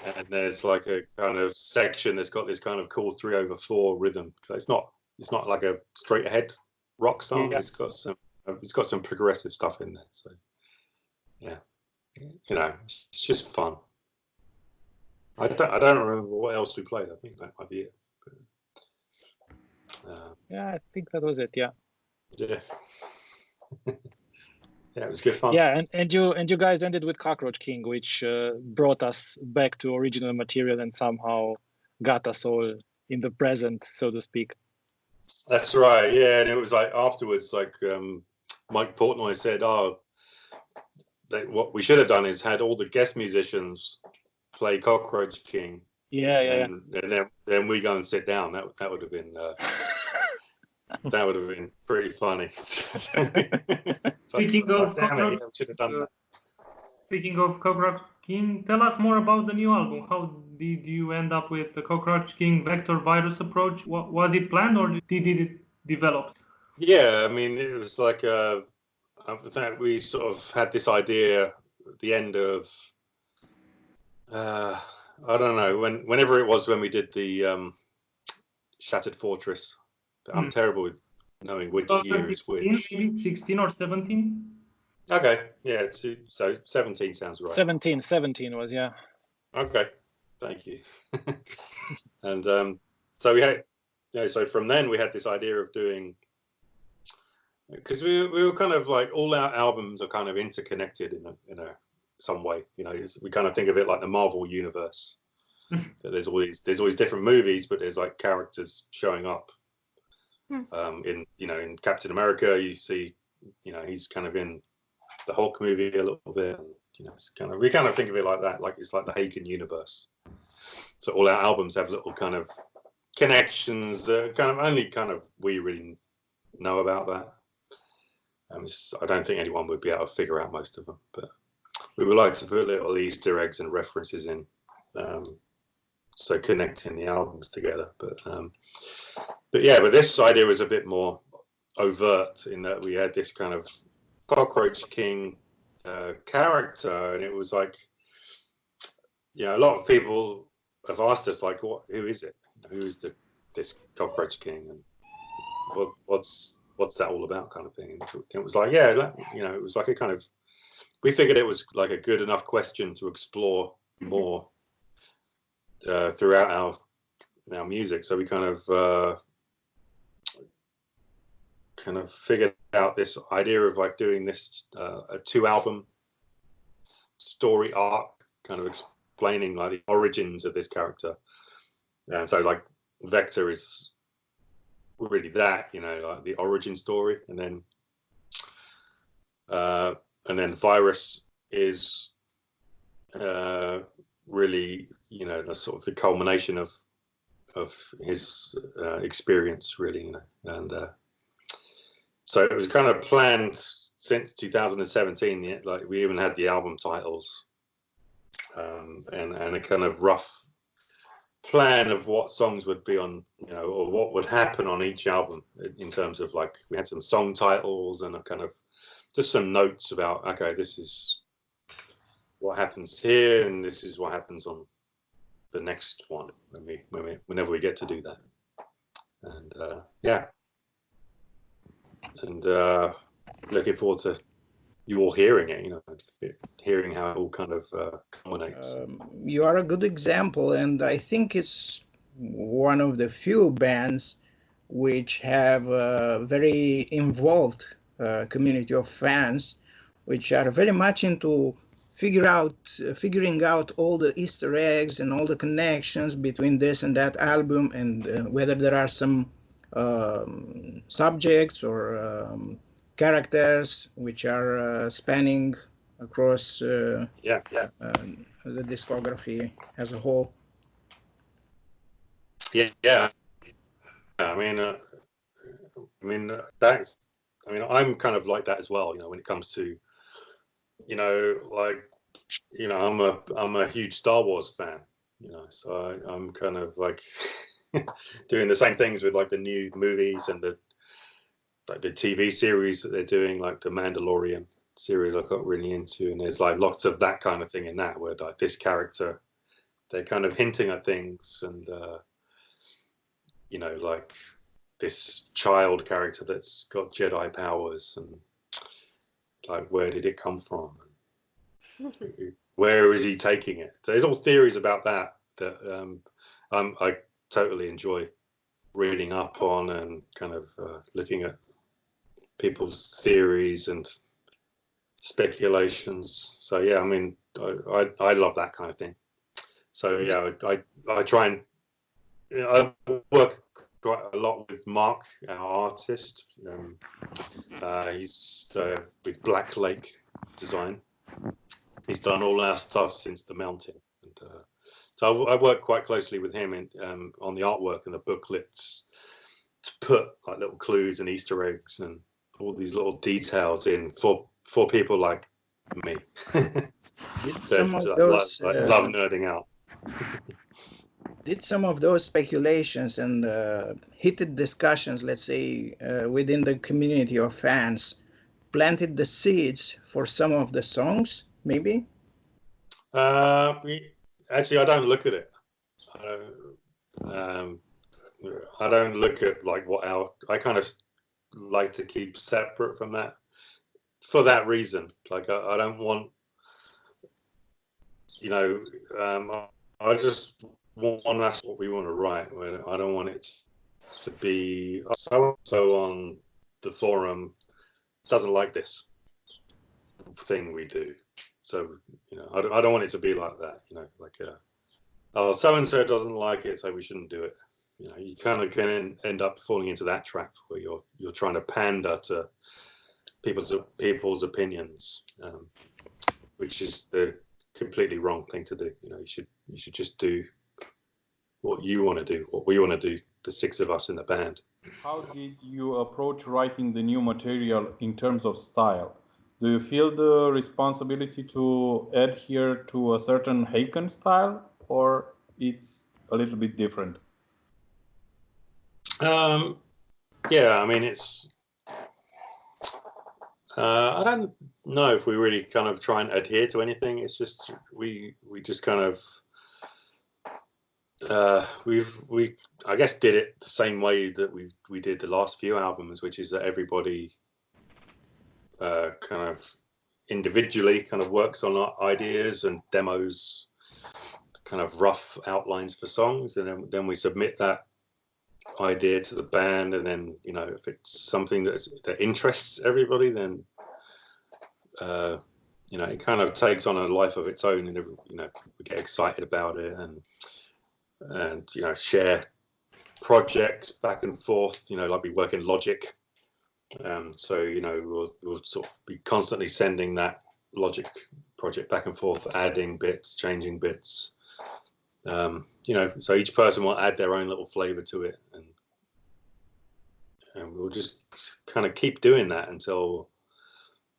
and there's like a kind of section that's got this kind of cool 3/4 rhythm. So it's not like a straight ahead rock song. Yeah. It's got some progressive stuff in there. So yeah, it's just fun. I don't remember what else we played. I think that might be it. Yeah, I think that was it. Yeah. Yeah. Yeah, it was good fun. Yeah, and you guys ended with Cockroach King, which brought us back to original material and somehow got us all in the present, so to speak. That's right. Yeah, and it was like afterwards, like Mike Portnoy said, what we should have done is had all the guest musicians play Cockroach King. Yeah. And then we go and sit down. That would have been that would have been pretty funny. Speaking of Cockroach King, tell us more about the new album. How did you end up with the Cockroach King vector virus approach? Was it planned or did it develop? Yeah, I mean, it was like I think we sort of had this idea at the end of I don't know whenever it was when we did the Shattered Fortress. I'm terrible with knowing which year is which. Maybe 16 or 17. Okay, yeah. So 17 sounds right. 17 was Okay, thank you. And so we had, so from then we had this idea of doing, because we were kind of like all our albums are kind of interconnected in a some way. We kind of think of it like the Marvel universe. There's always different movies, but there's like characters showing up. In Captain America, you see, he's kind of in the Hulk movie a little bit. We kind of think of it like that, like it's like the Haken universe. So all our albums have little kind of connections that kind of only kind of we really know about that. I don't think anyone would be able to figure out most of them, but we would like to put little Easter eggs and references in, so connecting the albums together. But this idea was a bit more overt in that we had this kind of Cockroach King character, and it was like, a lot of people have asked us like, who is it? Who is this Cockroach King, and what's that all about, kind of thing? And it was like, it was like a kind of, we figured it was like a good enough question to explore more throughout our music. So we kind of figured out this idea of like doing this a 2-album story arc, kind of explaining like the origins of this character. And so like Vector is really that, like the origin story, and then Virus is really, the sort of the culmination of his experience, really, and so it was kind of planned since 2017. Like we even had the album titles and a kind of rough plan of what songs would be on, or what would happen on each album in terms of like, we had some song titles and a kind of just some notes about, okay, this is what happens here and this is what happens on the next one whenever we get to do that. And looking forward to you all hearing it, hearing how it all kind of culminates. You are a good example, and I think it's one of the few bands which have a very involved community of fans, which are very much into figuring out all the Easter eggs and all the connections between this and that album, and whether there are some subjects or characters which are spanning across the discography as a whole. Yeah. I mean, that's I mean, I'm kind of like that as well. When it comes to, I'm a huge Star Wars fan. So I'm kind of like doing the same things with like the new movies and the TV series that they're doing, like the Mandalorian series I got really into, and there's like lots of that kind of thing in that, where like this character, they're kind of hinting at things, and like this child character that's got Jedi powers, and like where did it come from? Where is he taking it? So there's all theories about that I totally enjoy reading up on, and kind of looking at people's theories and speculations. So yeah, I mean, I love that kind of thing. So yeah, I try and I work quite a lot with Mark, our artist. He's with Black Lake Design. He's done all our stuff since The Mountain, and so I work quite closely with him on the artwork and the booklets to put like little clues and Easter eggs and all these little details in for people like me. Some of those love nerding out. Did some of those speculations and heated discussions, let's say, within the community of fans, planted the seeds for some of the songs, maybe? Actually, I don't look at it. I don't look at like I kind of like to keep separate from that for that reason. Like I don't want, I just want that's what we want to write. I don't want it to be so on the forum doesn't like this thing we do. So I don't want it to be like that. Like so and so doesn't like it, so we shouldn't do it. You kind of can end up falling into that trap where you're trying to pander to people's opinions, which is the completely wrong thing to do. You should just do what you want to do, what we want to do, the six of us in the band. How did you approach writing the new material in terms of style? Do you feel the responsibility to adhere to a certain Haken style, or it's a little bit different? Yeah, I mean, it's I don't know if we really kind of try and adhere to anything. It's just we just kind of we I guess did it the same way that we did the last few albums, which is that everybody kind of individually kind of works on ideas and demos, kind of rough outlines for songs, and then we submit that idea to the band, and then if it's something that interests everybody, then it kind of takes on a life of its own, and we get excited about it, and share projects back and forth, like we work in Logic, so we'll sort of be constantly sending that Logic project back and forth, adding bits, changing bits. So each person will add their own little flavor to it, and we'll just kind of keep doing that until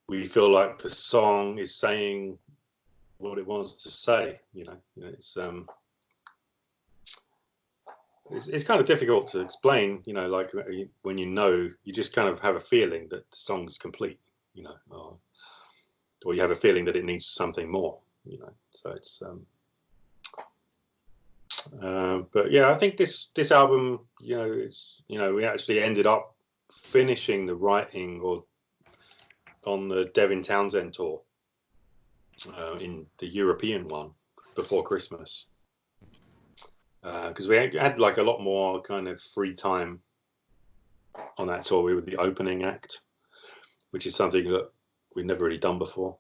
we feel like the song is saying what it wants to say. It's kind of difficult to explain. Like when you just kind of have a feeling that the song's complete. Or you have a feeling that it needs something more. So it's. But yeah, I think this album, we actually ended up finishing the writing on the Devin Townsend tour, in the European one before Christmas, because we had like a lot more kind of free time on that tour. We were the opening act, which is something that we've never really done before,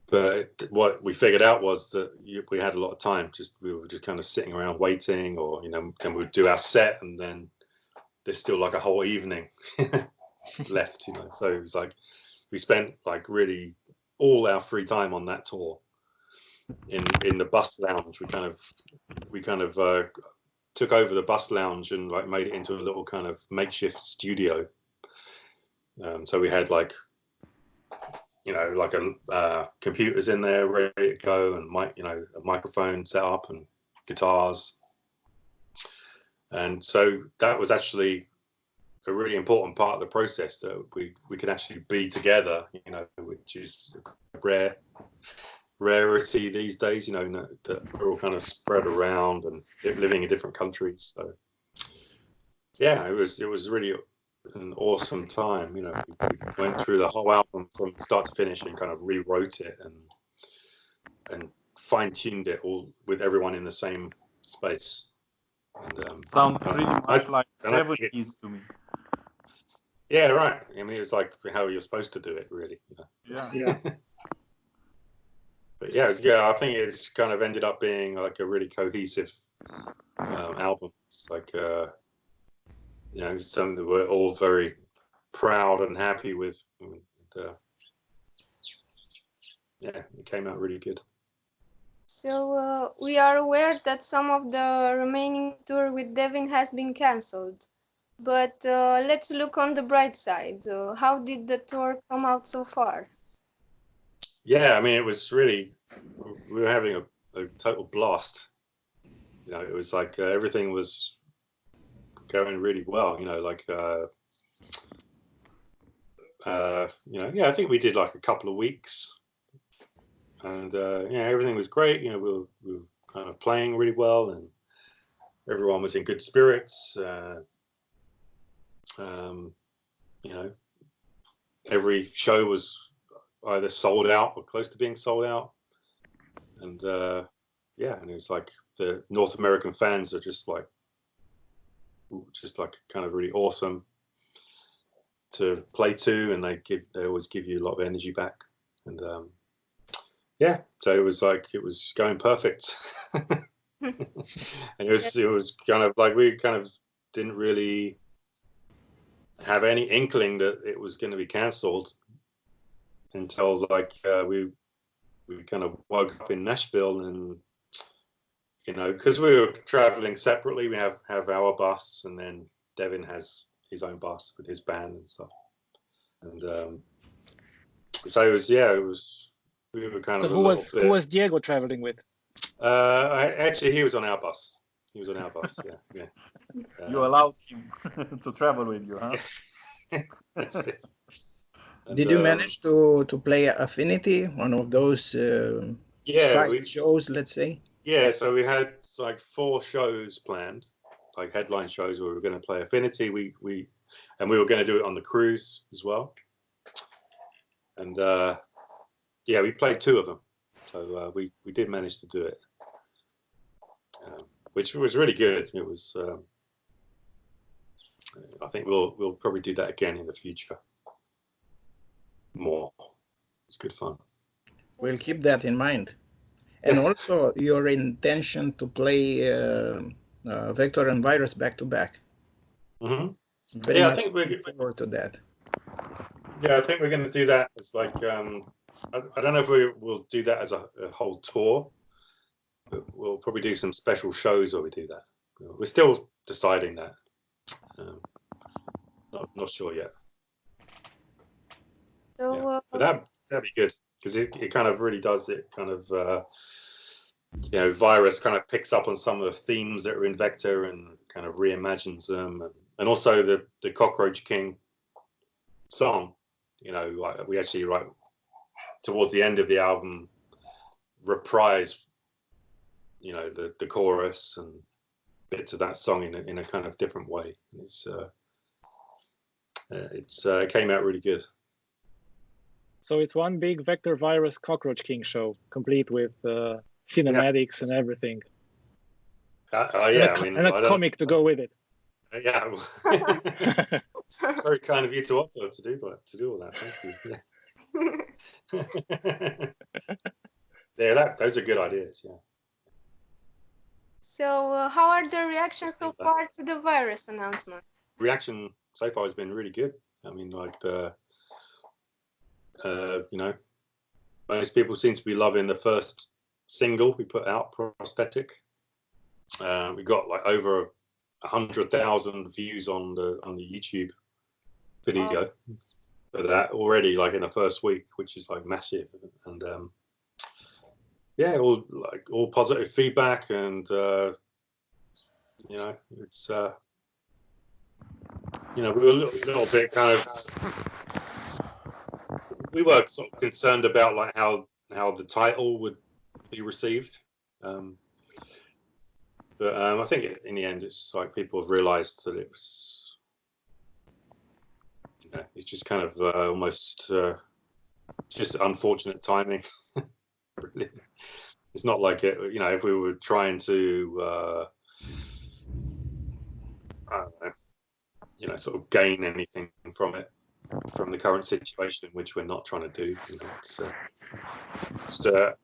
But what we figured out was that we had a lot of time. We were just kind of sitting around waiting, or then we'd do our set, and then there's still like a whole evening left. So it was like we spent like really all our free time on that tour in the bus lounge. We kind of took over the bus lounge and like made it into a little kind of makeshift studio. So we had like, you know, like a computers in there ready to go, and a microphone set up and guitars. And so that was actually a really important part of the process, that we could actually be together, you know, which is a rarity these days, you know, that we're all kind of spread around and living in different countries. So yeah, it was really an awesome time. You know, we went through the whole album from start to finish and kind of rewrote it and fine-tuned it all with everyone in the same space. And, sounds pretty much like 70s to me. Yeah, right. I mean, it's like how you're supposed to do it, really. You know? Yeah. But yeah, I think it's kind of ended up being like a really cohesive album. It's like, you know, something that we're all very proud and happy with. And, yeah, it came out really good. So we are aware that some of the remaining tour with Devin has been cancelled. But let's look on the bright side. How did the tour come out so far? Yeah, I mean, it was really, we were having a total blast. You know, it was like everything was going really well. You know, like, you know, yeah, I think we did like a couple of weeks. And yeah, everything was great. You know, we were kind of playing really well, and everyone was in good spirits. You know, every show was either sold out or close to being sold out. And yeah, and it was like the North American fans are just like kind of really awesome to play to, and they always give you a lot of energy back. And yeah, so it was going perfect. And it was kind of like, we kind of didn't really have any inkling that it was going to be cancelled until like we kind of woke up in Nashville, and you know, because we were traveling separately, we have our bus, and then Devin has his own bus with his band and stuff. And so it was we were kind so of who was Diego traveling with? Actually, he was on our bus. Yeah. You allowed him to travel with you, huh? That's it. And, did you manage to play Affinity, one of those side shows, let's say? Yeah, so we had like 4 shows planned, like headline shows where we were going to play Affinity. We were going to do it on the cruise as well. And yeah, we played 2 of them, so we did manage to do it, which was really good. It was. I think we'll probably do that again in the future. More. It's good fun. We'll keep that in mind. And also your intention to play Vector and Virus back to back. Mm-hmm. Yeah, I think we're looking forward to that. Yeah, I think we're going to do that as like, I don't know if we'll do that as a whole tour, but we'll probably do some special shows where we do that. We're still deciding that. Not sure yet. So, yeah. But that'd be good, because it kind of really does it kind of, you know, Virus kind of picks up on some of the themes that are in Vector and kind of reimagines them, and also the Cockroach King song, you know, like we actually, like towards the end of the album, reprise, you know, the chorus and bits of that song in a kind of different way. It came out really good. So it's one big Vector Virus Cockroach King show, complete with cinematics and everything. Yeah, and a comic to go with it. Yeah, it's very kind of you to offer to do all that. Thank you. Yeah, those are good ideas. Yeah. So how are the reactions so far to the Virus announcement? Reaction so far has been really good. I mean, like you know, most people seem to be loving the first single we put out, Prosthetic. We got like over 100,000 views on the YouTube video for that already, like in the first week, which is like massive. And all positive feedback, and it's we were a little bit kind of, we were sort of concerned about like how the title would be received, but I think in the end it's like people have realised that it was, it's just kind of almost just unfortunate timing. Really. It's not like it, if we were trying to I don't know, sort of gain anything from it, from the current situation, which we're not trying to do. It's just a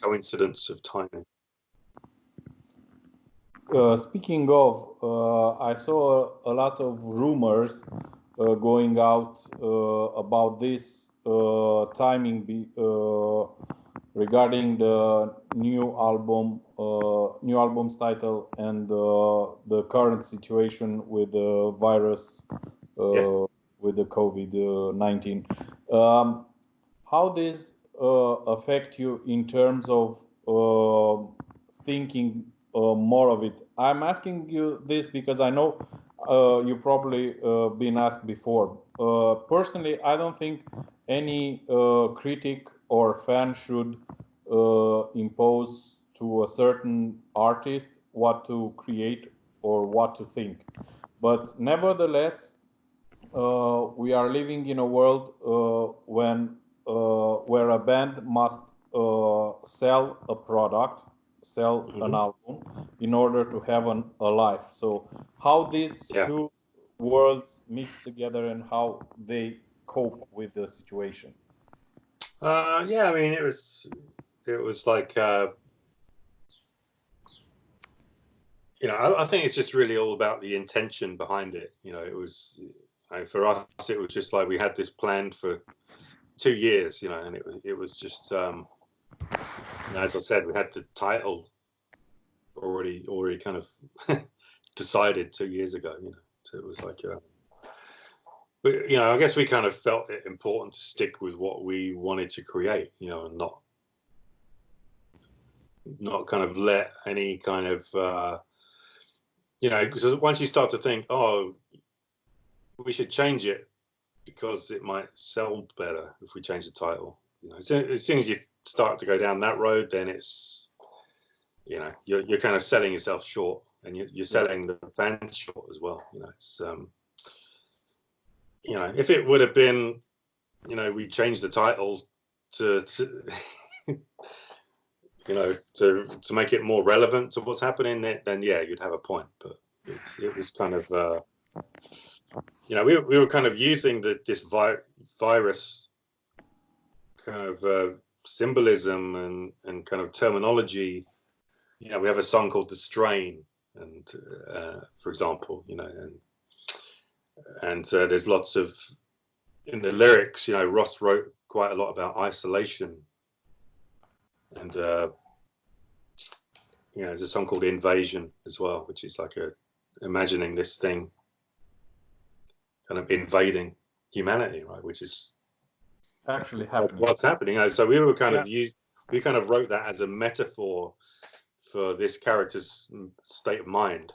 coincidence of timing. Speaking of, I saw a lot of rumors going out about this timing regarding the new album's title and the current situation with the virus, with the COVID-19. How this affect you in terms of thinking more of it? I'm asking you this because I know you probably been asked before. Personally, I don't think any critic or fan should impose to a certain artist what to create or what to think. But nevertheless, we are living in a world where a band must sell a product, sell an album in order to have a life. So how these two worlds mix together and how they cope with the situation? I mean, it was like, I think it's just really all about the intention behind it. It was, for us, it was just like we had this planned for 2 years, and it was just, as I said, we had the title already kind of decided 2 years ago, so it was like, but, I guess we kind of felt it important to stick with what we wanted to create, and not kind of let any kind of, because once you start to think, oh, we should change it because it might sell better if we change the title. As soon as you start to go down that road, then it's, you're kind of selling yourself short, and you're selling the fans short as well. It's, if it would have been, we changed the title to to make it more relevant to what's happening, then you'd have a point. But it was kind of, we were kind of using this virus kind of symbolism and kind of terminology. We have a song called "The Strain," and for example, and there's lots of, in the lyrics, Ross wrote quite a lot about isolation, and there's a song called "Invasion" as well, which is like imagining this thing kind of invading humanity, right? Which is actually happening. What's happening? So we were kind of we kind of wrote that as a metaphor for this character's state of mind.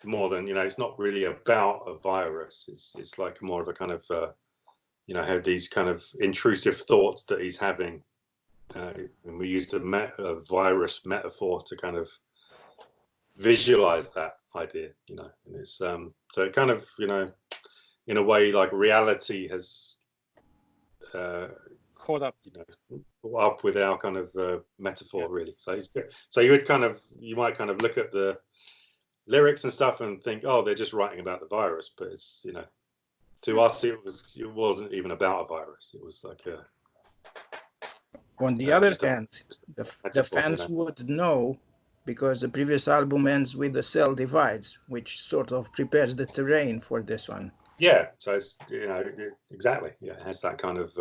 More than, it's not really about a virus. It's like more of a kind of, have these kind of intrusive thoughts that he's having. And we used a virus metaphor to kind of visualize that idea, and it's, so it kind of, in a way, like reality has caught up, up with our kind of metaphor, really. So you might kind of look at the lyrics and stuff and think, oh, they're just writing about the virus, but it's, to us it wasn't even about a virus. It was like a, on the other hand, the fans would know, because the previous album ends with the cell divides, which sort of prepares the terrain for this one. Yeah, so it's, exactly, it has that kind of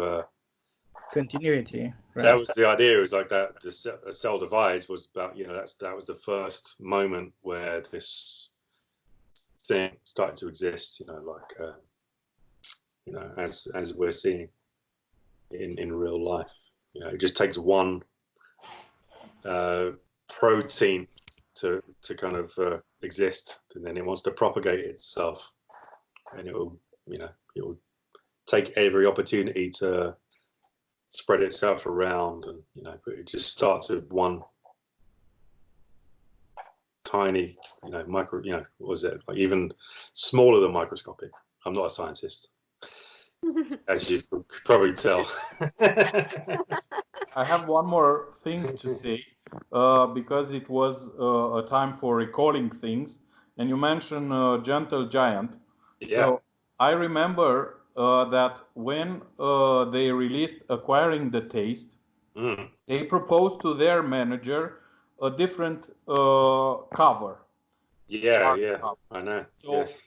Continuity. Right? That was the idea. It was like that. The cell divides was about, that was the first moment where this thing started to exist. As we're seeing in real life. It just takes one protein to kind of exist, and then it wants to propagate itself, and it will take every opportunity to spread itself around, and but it just starts with one tiny micro, what was it, like even smaller than microscopic. I'm not a scientist, as you could probably tell. I have one more thing to say, because it was a time for recalling things, and you mentioned Gentle Giant. Yeah. So I remember that when they released Acquiring the Taste, they proposed to their manager a different cover. Yeah, cover. I know. So yes.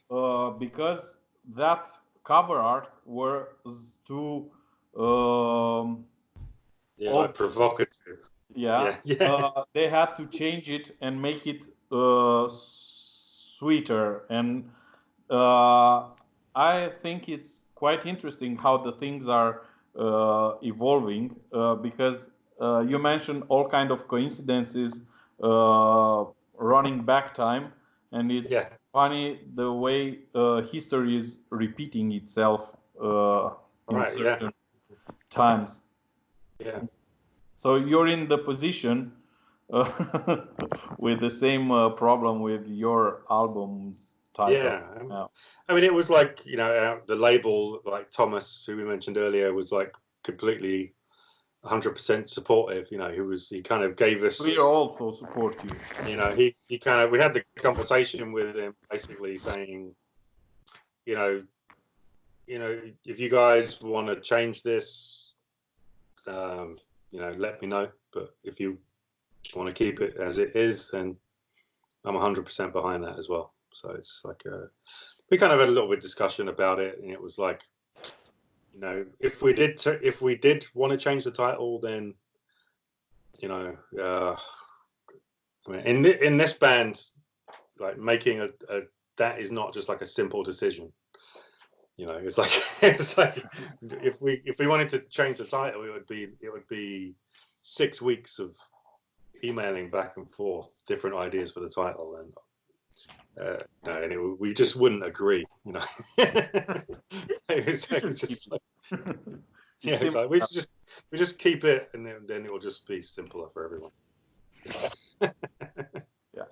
Because that cover art was too like provocative. Yeah. They had to change it and make it sweeter, and I think it's quite interesting how the things are evolving, because you mentioned all kind of coincidences running back time, and it's funny the way history is repeating itself in certain times. Yeah. So you're in the position with the same problem with your album's title. Yeah. I mean, it was like, the label, like Thomas, who we mentioned earlier, was like completely 100% supportive. He kind of gave us. We also support you. He kind of, we had the conversation with him basically saying, if you guys want to change this, let me know. But if you want to keep it as it is, then I'm 100% behind that as well. So it's like we kind of had a little bit of discussion about it, and it was like, if we did want to change the title, then in this band, like making a that is not just like a simple decision. It's like if we wanted to change the title, it would be 6 weeks of emailing back and forth different ideas for the title, and we just wouldn't agree. It's just like, it's like we just keep it, and then it will just be simpler for everyone. Yeah,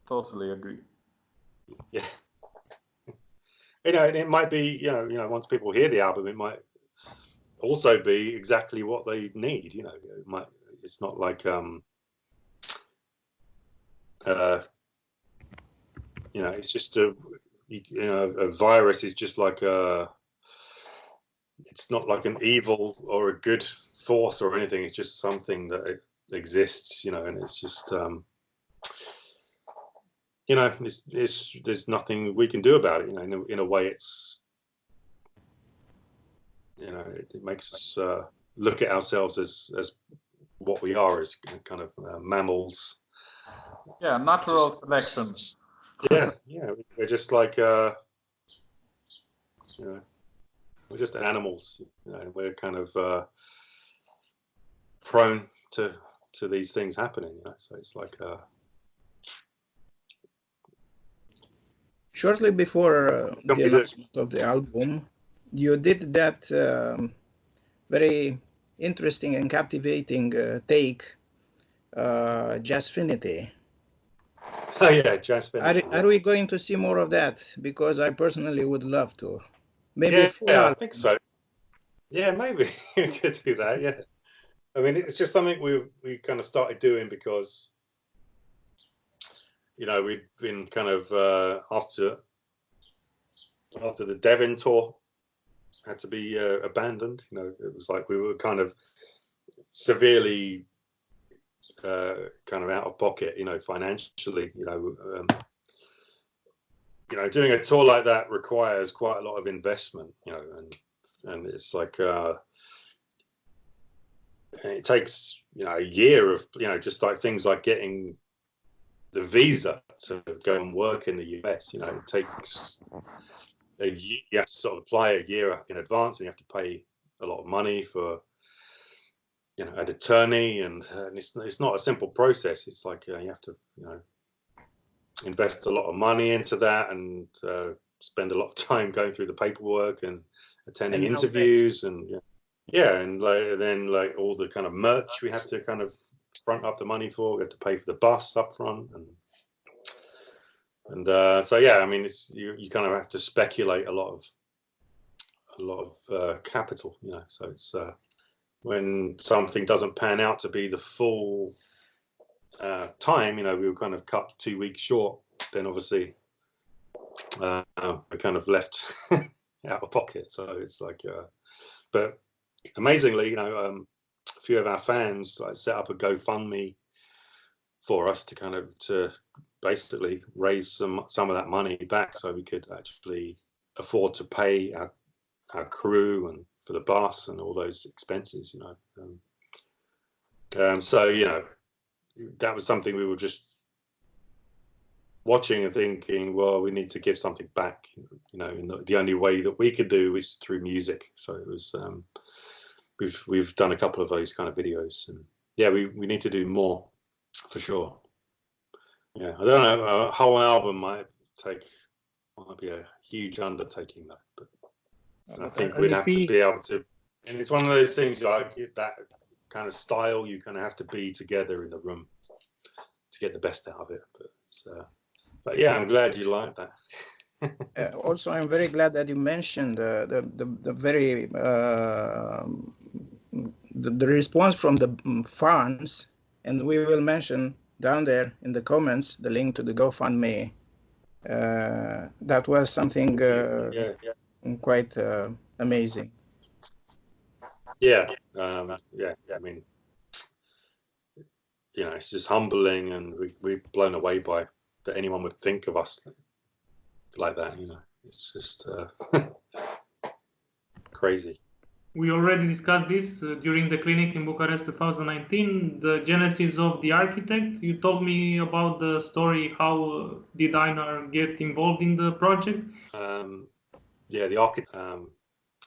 totally agree. Yeah. And it might be, once people hear the album, it might also be exactly what they need. It's not like, it's just a virus is just like it's not like an evil or a good force or anything. It's just something that exists, and it's just, there's nothing we can do about it. In a way, it's, it makes us look at ourselves as what we are, as kind of mammals. Yeah, natural selection. Yeah, we're just like, we're just animals. We're kind of prone to these things happening. So it's like. Shortly before the announcement of the album, you did that very interesting and captivating take, Jazzfinity. Oh yeah, Jazzfinity. Are we going to see more of that? Because I personally would love to. Maybe I think so. Yeah, maybe we could do that. Yeah, I mean, it's just something we kind of started doing because we'd been kind of after the Devin tour had to be abandoned. It was like we were kind of severely kind of out of pocket, financially. Doing a tour like that requires quite a lot of investment, and it's like it takes, a year of, just like things like getting the visa to go and work in the US. It takes a year. You have to sort of apply a year in advance, and you have to pay a lot of money for, an attorney, and it's not a simple process. It's like you have to, invest a lot of money into that, and spend a lot of time going through the paperwork and attending interviews, and and then all the kind of merch we have to kind of front up the money for. We have to pay for the bus up front, and so I mean, it's you kind of have to speculate a lot of capital, So it's when something doesn't pan out to be the full time, we were kind of cut 2 weeks short. Then obviously we're kind of left out of pocket. So it's like, but amazingly, a few of our fans set up a GoFundMe for us to basically raise some of that money back, so we could actually afford to pay our crew and for the bus and all those expenses. So that was something we were just watching and thinking, well, we need to give something back. And the only way that we could do is through music. So it was we've done a couple of those kind of videos, and we need to do more for sure. I don't know, a whole album might be a huge undertaking though, but I think we'd have to be able to, and it's one of those things like that kind of style, you kind of have to be together in the room to get the best out of it. But I'm glad you like that. Also, I'm very glad that you mentioned the very the response from the fans, and we will mention down there in the comments the link to the GoFundMe. That was something quite amazing. I mean, it's just humbling, and we're blown away by that anyone would think of us like that. It's just crazy. We already discussed this during the clinic in Bucharest 2019, the genesis of The Architect. You told me about the story. How did Einar get involved in the project? The Architect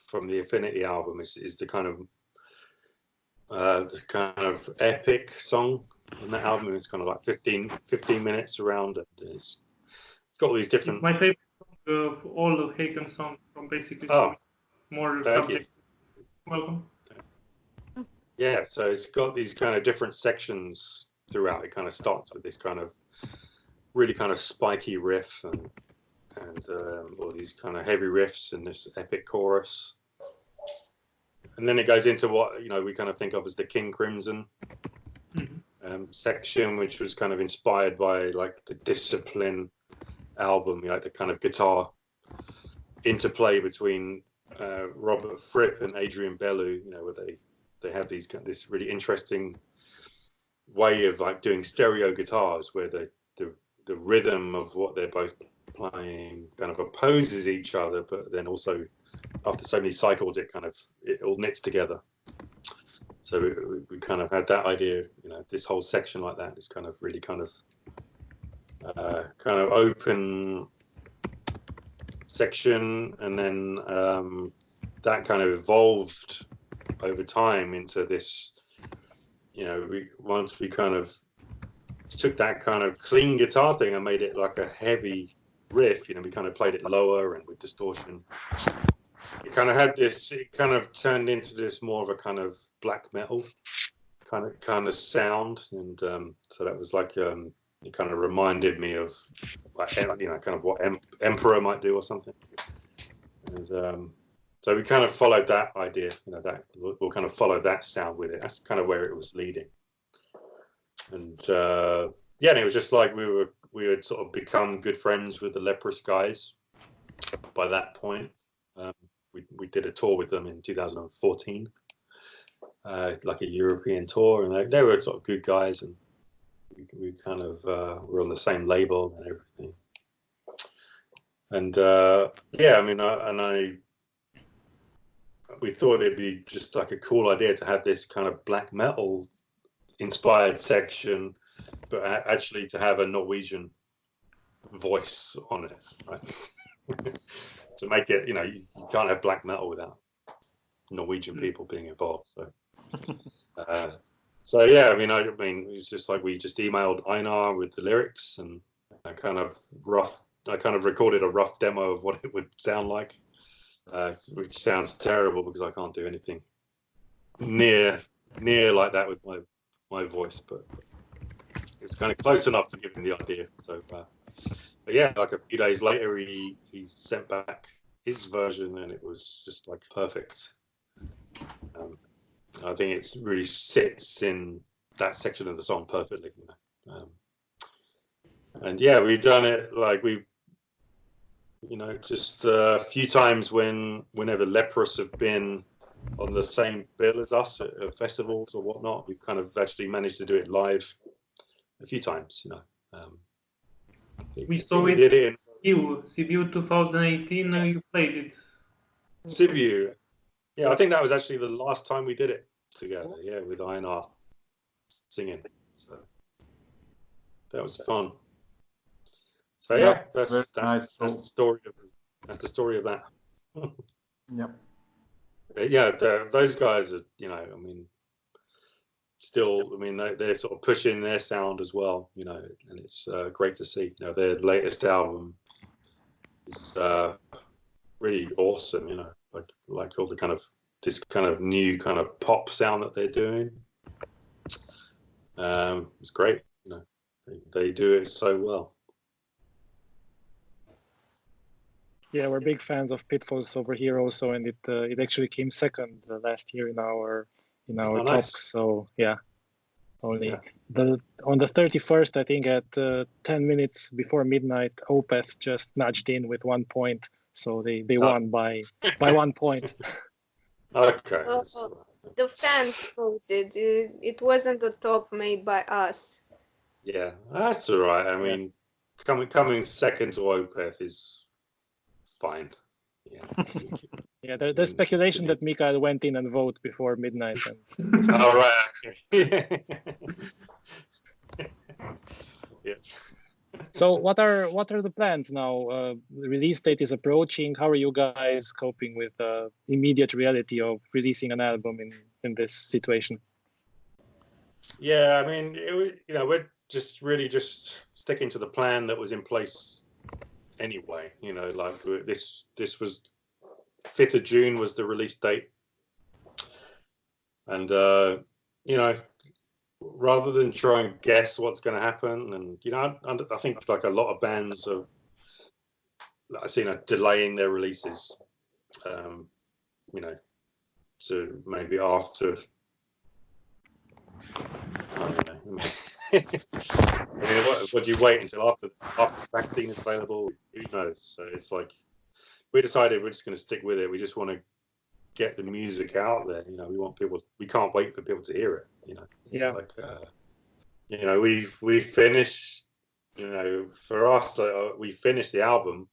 from the Infinity album is the kind of epic song on that album. It's kind of like 15 minutes around. It's got all these different. It's my favorite song of all of Haken songs, from basically more subject. Welcome. Yeah, so it's got these kind of different sections throughout. It kind of starts with this kind of really kind of spiky riff and all these kind of heavy riffs and this epic chorus, and then it goes into what we kind of think of as the King Crimson section, which was kind of inspired by like the Discipline album, the kind of guitar interplay between Robert Fripp and Adrian Belew, where they have this really interesting way of like doing stereo guitars, where the rhythm of what they're both playing kind of opposes each other, but then also after so many cycles it all knits together. So we kind of had that idea, this whole section like that is kind of really kind of open section, and then that kind of evolved over time into this, once we kind of took that kind of clean guitar thing and made it like a heavy riff, we kind of played it lower and with distortion. It kind of had this, it kind of turned into this more of a kind of black metal kind of sound, and so that was like it kind of reminded me of like kind of what Emperor might do or something. And so we kind of followed that idea, that we'll kind of follow that sound with it. That's kind of where it was leading. And and it was just like we had sort of become good friends with the Leprous guys by that point. We did a tour with them in 2014, like a European tour, and they were sort of good guys, and we kind of were on the same label and everything. And we thought it'd be just like a cool idea to have this kind of black metal inspired section, but actually to have a Norwegian voice on it, right? To make it, you can't have black metal without Norwegian people being involved. So yeah, I mean, it's just like we just emailed Einar with the lyrics, and I kind of recorded a rough demo of what it would sound like, which sounds terrible because I can't do anything near like that with my voice, but it's kind of close enough to give him the idea. So, but yeah, like a few days later, he sent back his version, and it was just like perfect. I think it really sits in that section of the song perfectly. And yeah, we've done it like just a few times whenever Leprous have been on the same bill as us at festivals or whatnot. We've kind of actually managed to do it live a few times. We saw it in Sibiu 2018. You played it. Sibiu. Yeah, I think that was actually the last time we did it together. Yeah, with Einar singing. So that was fun. So yeah, that's nice. That's the story of that. Yep. Yeah, those guys are, they're sort of pushing their sound as well, and it's great to see. Their latest album is really awesome, like all the this kind of new kind of pop sound that they're doing. It's great, they do it so well. Yeah, we're big fans of Pitfalls over here also, and it actually came second last year in our top. Nice. So yeah, on the 31st, I think at 10 minutes before midnight, Opeth just nudged in with 1 point, so they won by 1 point. Okay. The fans voted. It wasn't the top made by us. Yeah, that's all right. I mean, coming second to Opeth is fine. Yeah. Yeah, there's speculation that Mikael went in and voted before midnight. All right. Okay. Yeah. So what are the plans now? The release date is approaching. How are you guys coping with the immediate reality of releasing an album in this situation? Yeah, I mean, we're just really just sticking to the plan that was in place anyway. Like this was 5th of June was the release date, and rather than try and guess what's going to happen, and I think like a lot of bands I've seen are delaying their releases, to maybe after. I don't know. What do you wait until after the vaccine is available? Who knows? So it's like we decided we're just going to stick with it. We just want to get the music out there. We want people. We can't wait for people to hear it. It's like we finished. For us, we finished the album,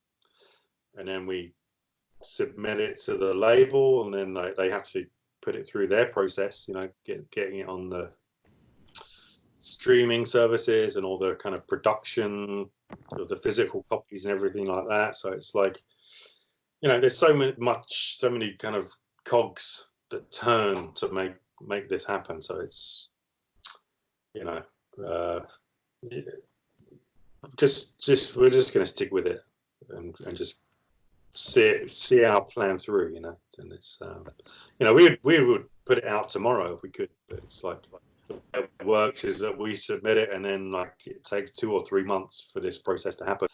and then we submit it to the label, and then they have to put it through their process. Getting it on the streaming services and all the kind of production of the physical copies and everything like that. So it's like, there's so many kind of cogs that turn to make this happen. So it's, we're just going to stick with it and just see our plan through, and it's, we would put it out tomorrow if we could, but it's like it works is that we submit it, and then it takes 2 or 3 months for this process to happen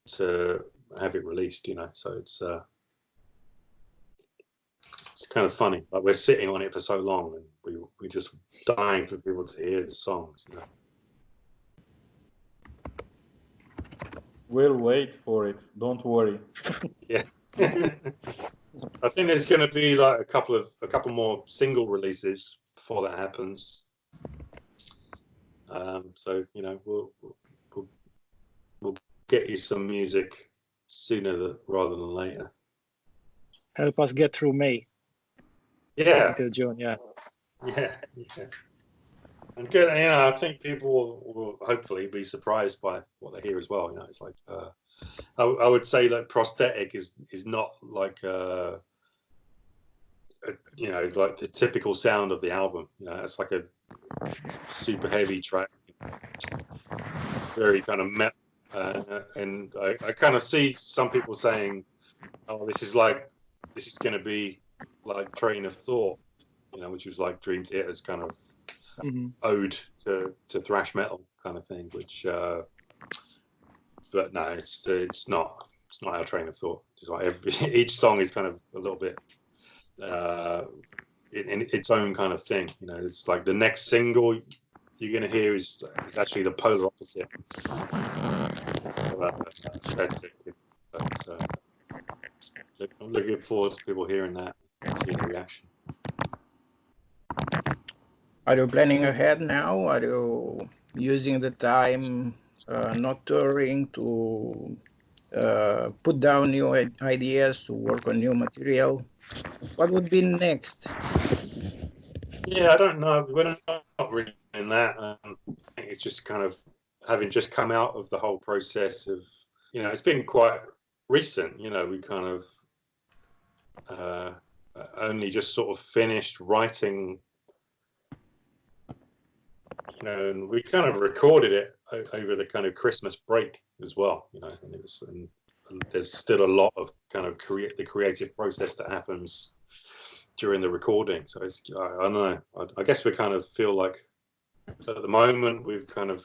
to have it released. So it's kind of funny. Like we're sitting on it for so long, and we're just dying for people to hear the songs. We'll wait for it. Don't worry. Yeah. I think there's going to be like a couple more single releases before that happens. So we'll get you some music sooner rather than later. Help us get through May. until June. Yeah. And good, I think people will hopefully be surprised by what they hear as well. It's like I would say that prosthetic is not like like the typical sound of the album. It's like a super heavy track, very kind of metal, and I kind of see some people saying, "Oh, this is going to be like Train of Thought," which was like Dream Theater's kind of ode to thrash metal kind of thing. Which, but no, it's not our Train of Thought. It's like each song is kind of a little bit in its own kind of thing. It's like the next single you're going to hear is actually the polar opposite. I'm looking forward to people hearing that and seeing the reaction. Are you planning ahead now? Are you using the time not touring to put down new ideas, to work on new material? What would be next? Yeah, I don't know. We're not really in that. I think it's just kind of having just come out of the whole process of, it's been quite recent. We kind of only just sort of finished writing, and we kind of recorded it over the kind of Christmas break as well, and there's still a lot of kind of the creative process that happens during the recording. So it's, I don't know, I guess we kind of feel like at the moment we've kind of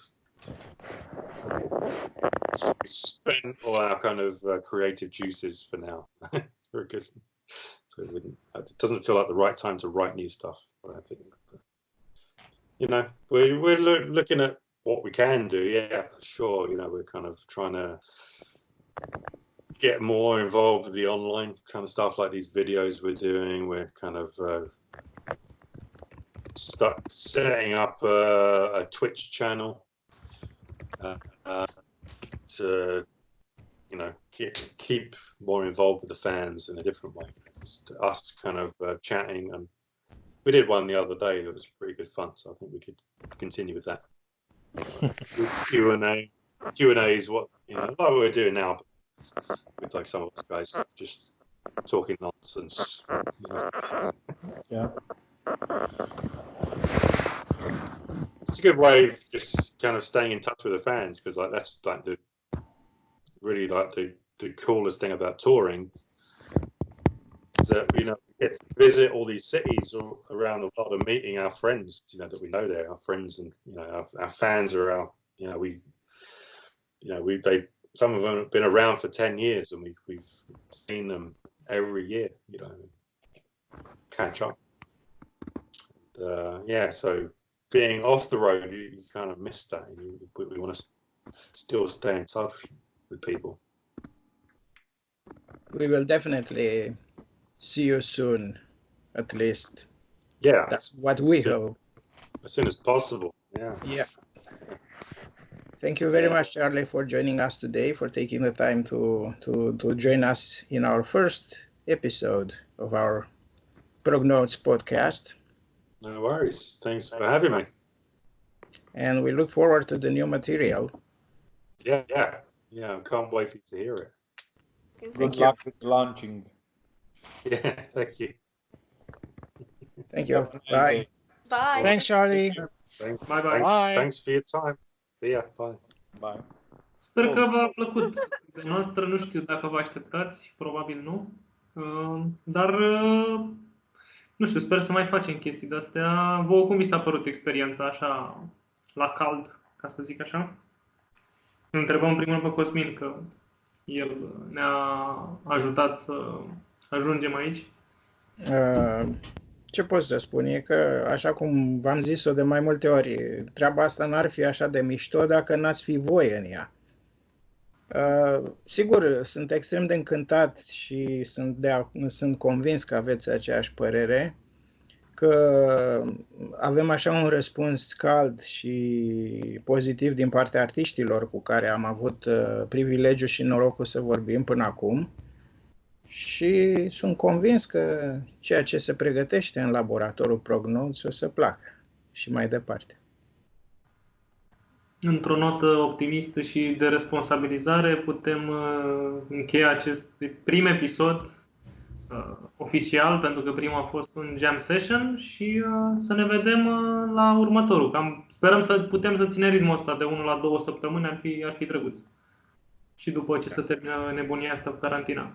spent all our kind of creative juices for now. Very good. So it doesn't feel like the right time to write new stuff, I think. We're looking at what we can do. Yeah, for sure. We're kind of trying to get more involved with the online kind of stuff, like these videos we're doing. We're kind of setting up a Twitch channel to keep more involved with the fans in a different way. Just us kind of chatting, and we did one the other day that was pretty good fun, so I think we could continue with that. Q&A is what like we're doing now, but with like some of us guys just talking nonsense. Yeah. It's a good way of just kind of staying in touch with the fans, because like that's like the coolest thing about touring is that we get to visit all these cities around the world and meeting our friends, that we know there, our friends, and our fans are our, some of them have been around for 10 years, and we've seen them every year, catch up. So being off the road, you kind of miss that. We want to still stay in touch with people. We will definitely see you soon, at least. Yeah. That's what we hope. As soon as possible. Yeah. Thank you very much, Charlie, for joining us today, for taking the time to join us in our first episode of our Prognotes podcast. No worries. Thanks for having me. And we look forward to the new material. Yeah. I can't wait for you to hear it. Good luck with launching. Yeah, thank you. Thank you. Bye. Bye. Thanks, Charlie. Bye. Thanks for your time. See ya. Bye. Bye. Sper că v-a plăcut de noastră. Nu știu dacă vă așteptați, probabil nu. Dar, nu știu, sper să mai facem chestii de-astea. Vouă cum vi s-a părut experiența așa, la cald, ca să zic așa? Întrebăm în primul rând pe Cosmin, că el ne-a ajutat să ajungem aici. Ce pot să spun e că, așa cum v-am zis-o de mai multe ori, treaba asta n-ar fi așa de mișto dacă n-ați fi voi în ea. Sigur, sunt extrem de încântat și sunt convins că aveți aceeași părere, că avem așa un răspuns cald și pozitiv din partea artiștilor cu care am avut privilegiul și norocul să vorbim până acum. și sunt convins că ceea ce se pregătește în laboratorul Prognotes o să placă și mai departe. Într-o notă optimistă și de responsabilizare putem încheia acest prim episod oficial, pentru că primul a fost un jam session și să ne vedem la următorul. Sperăm să putem să ținem ritmul ăsta de 1 la 2 săptămâni, ar fi drăguț. Și după ce se termină nebunia asta cu carantina.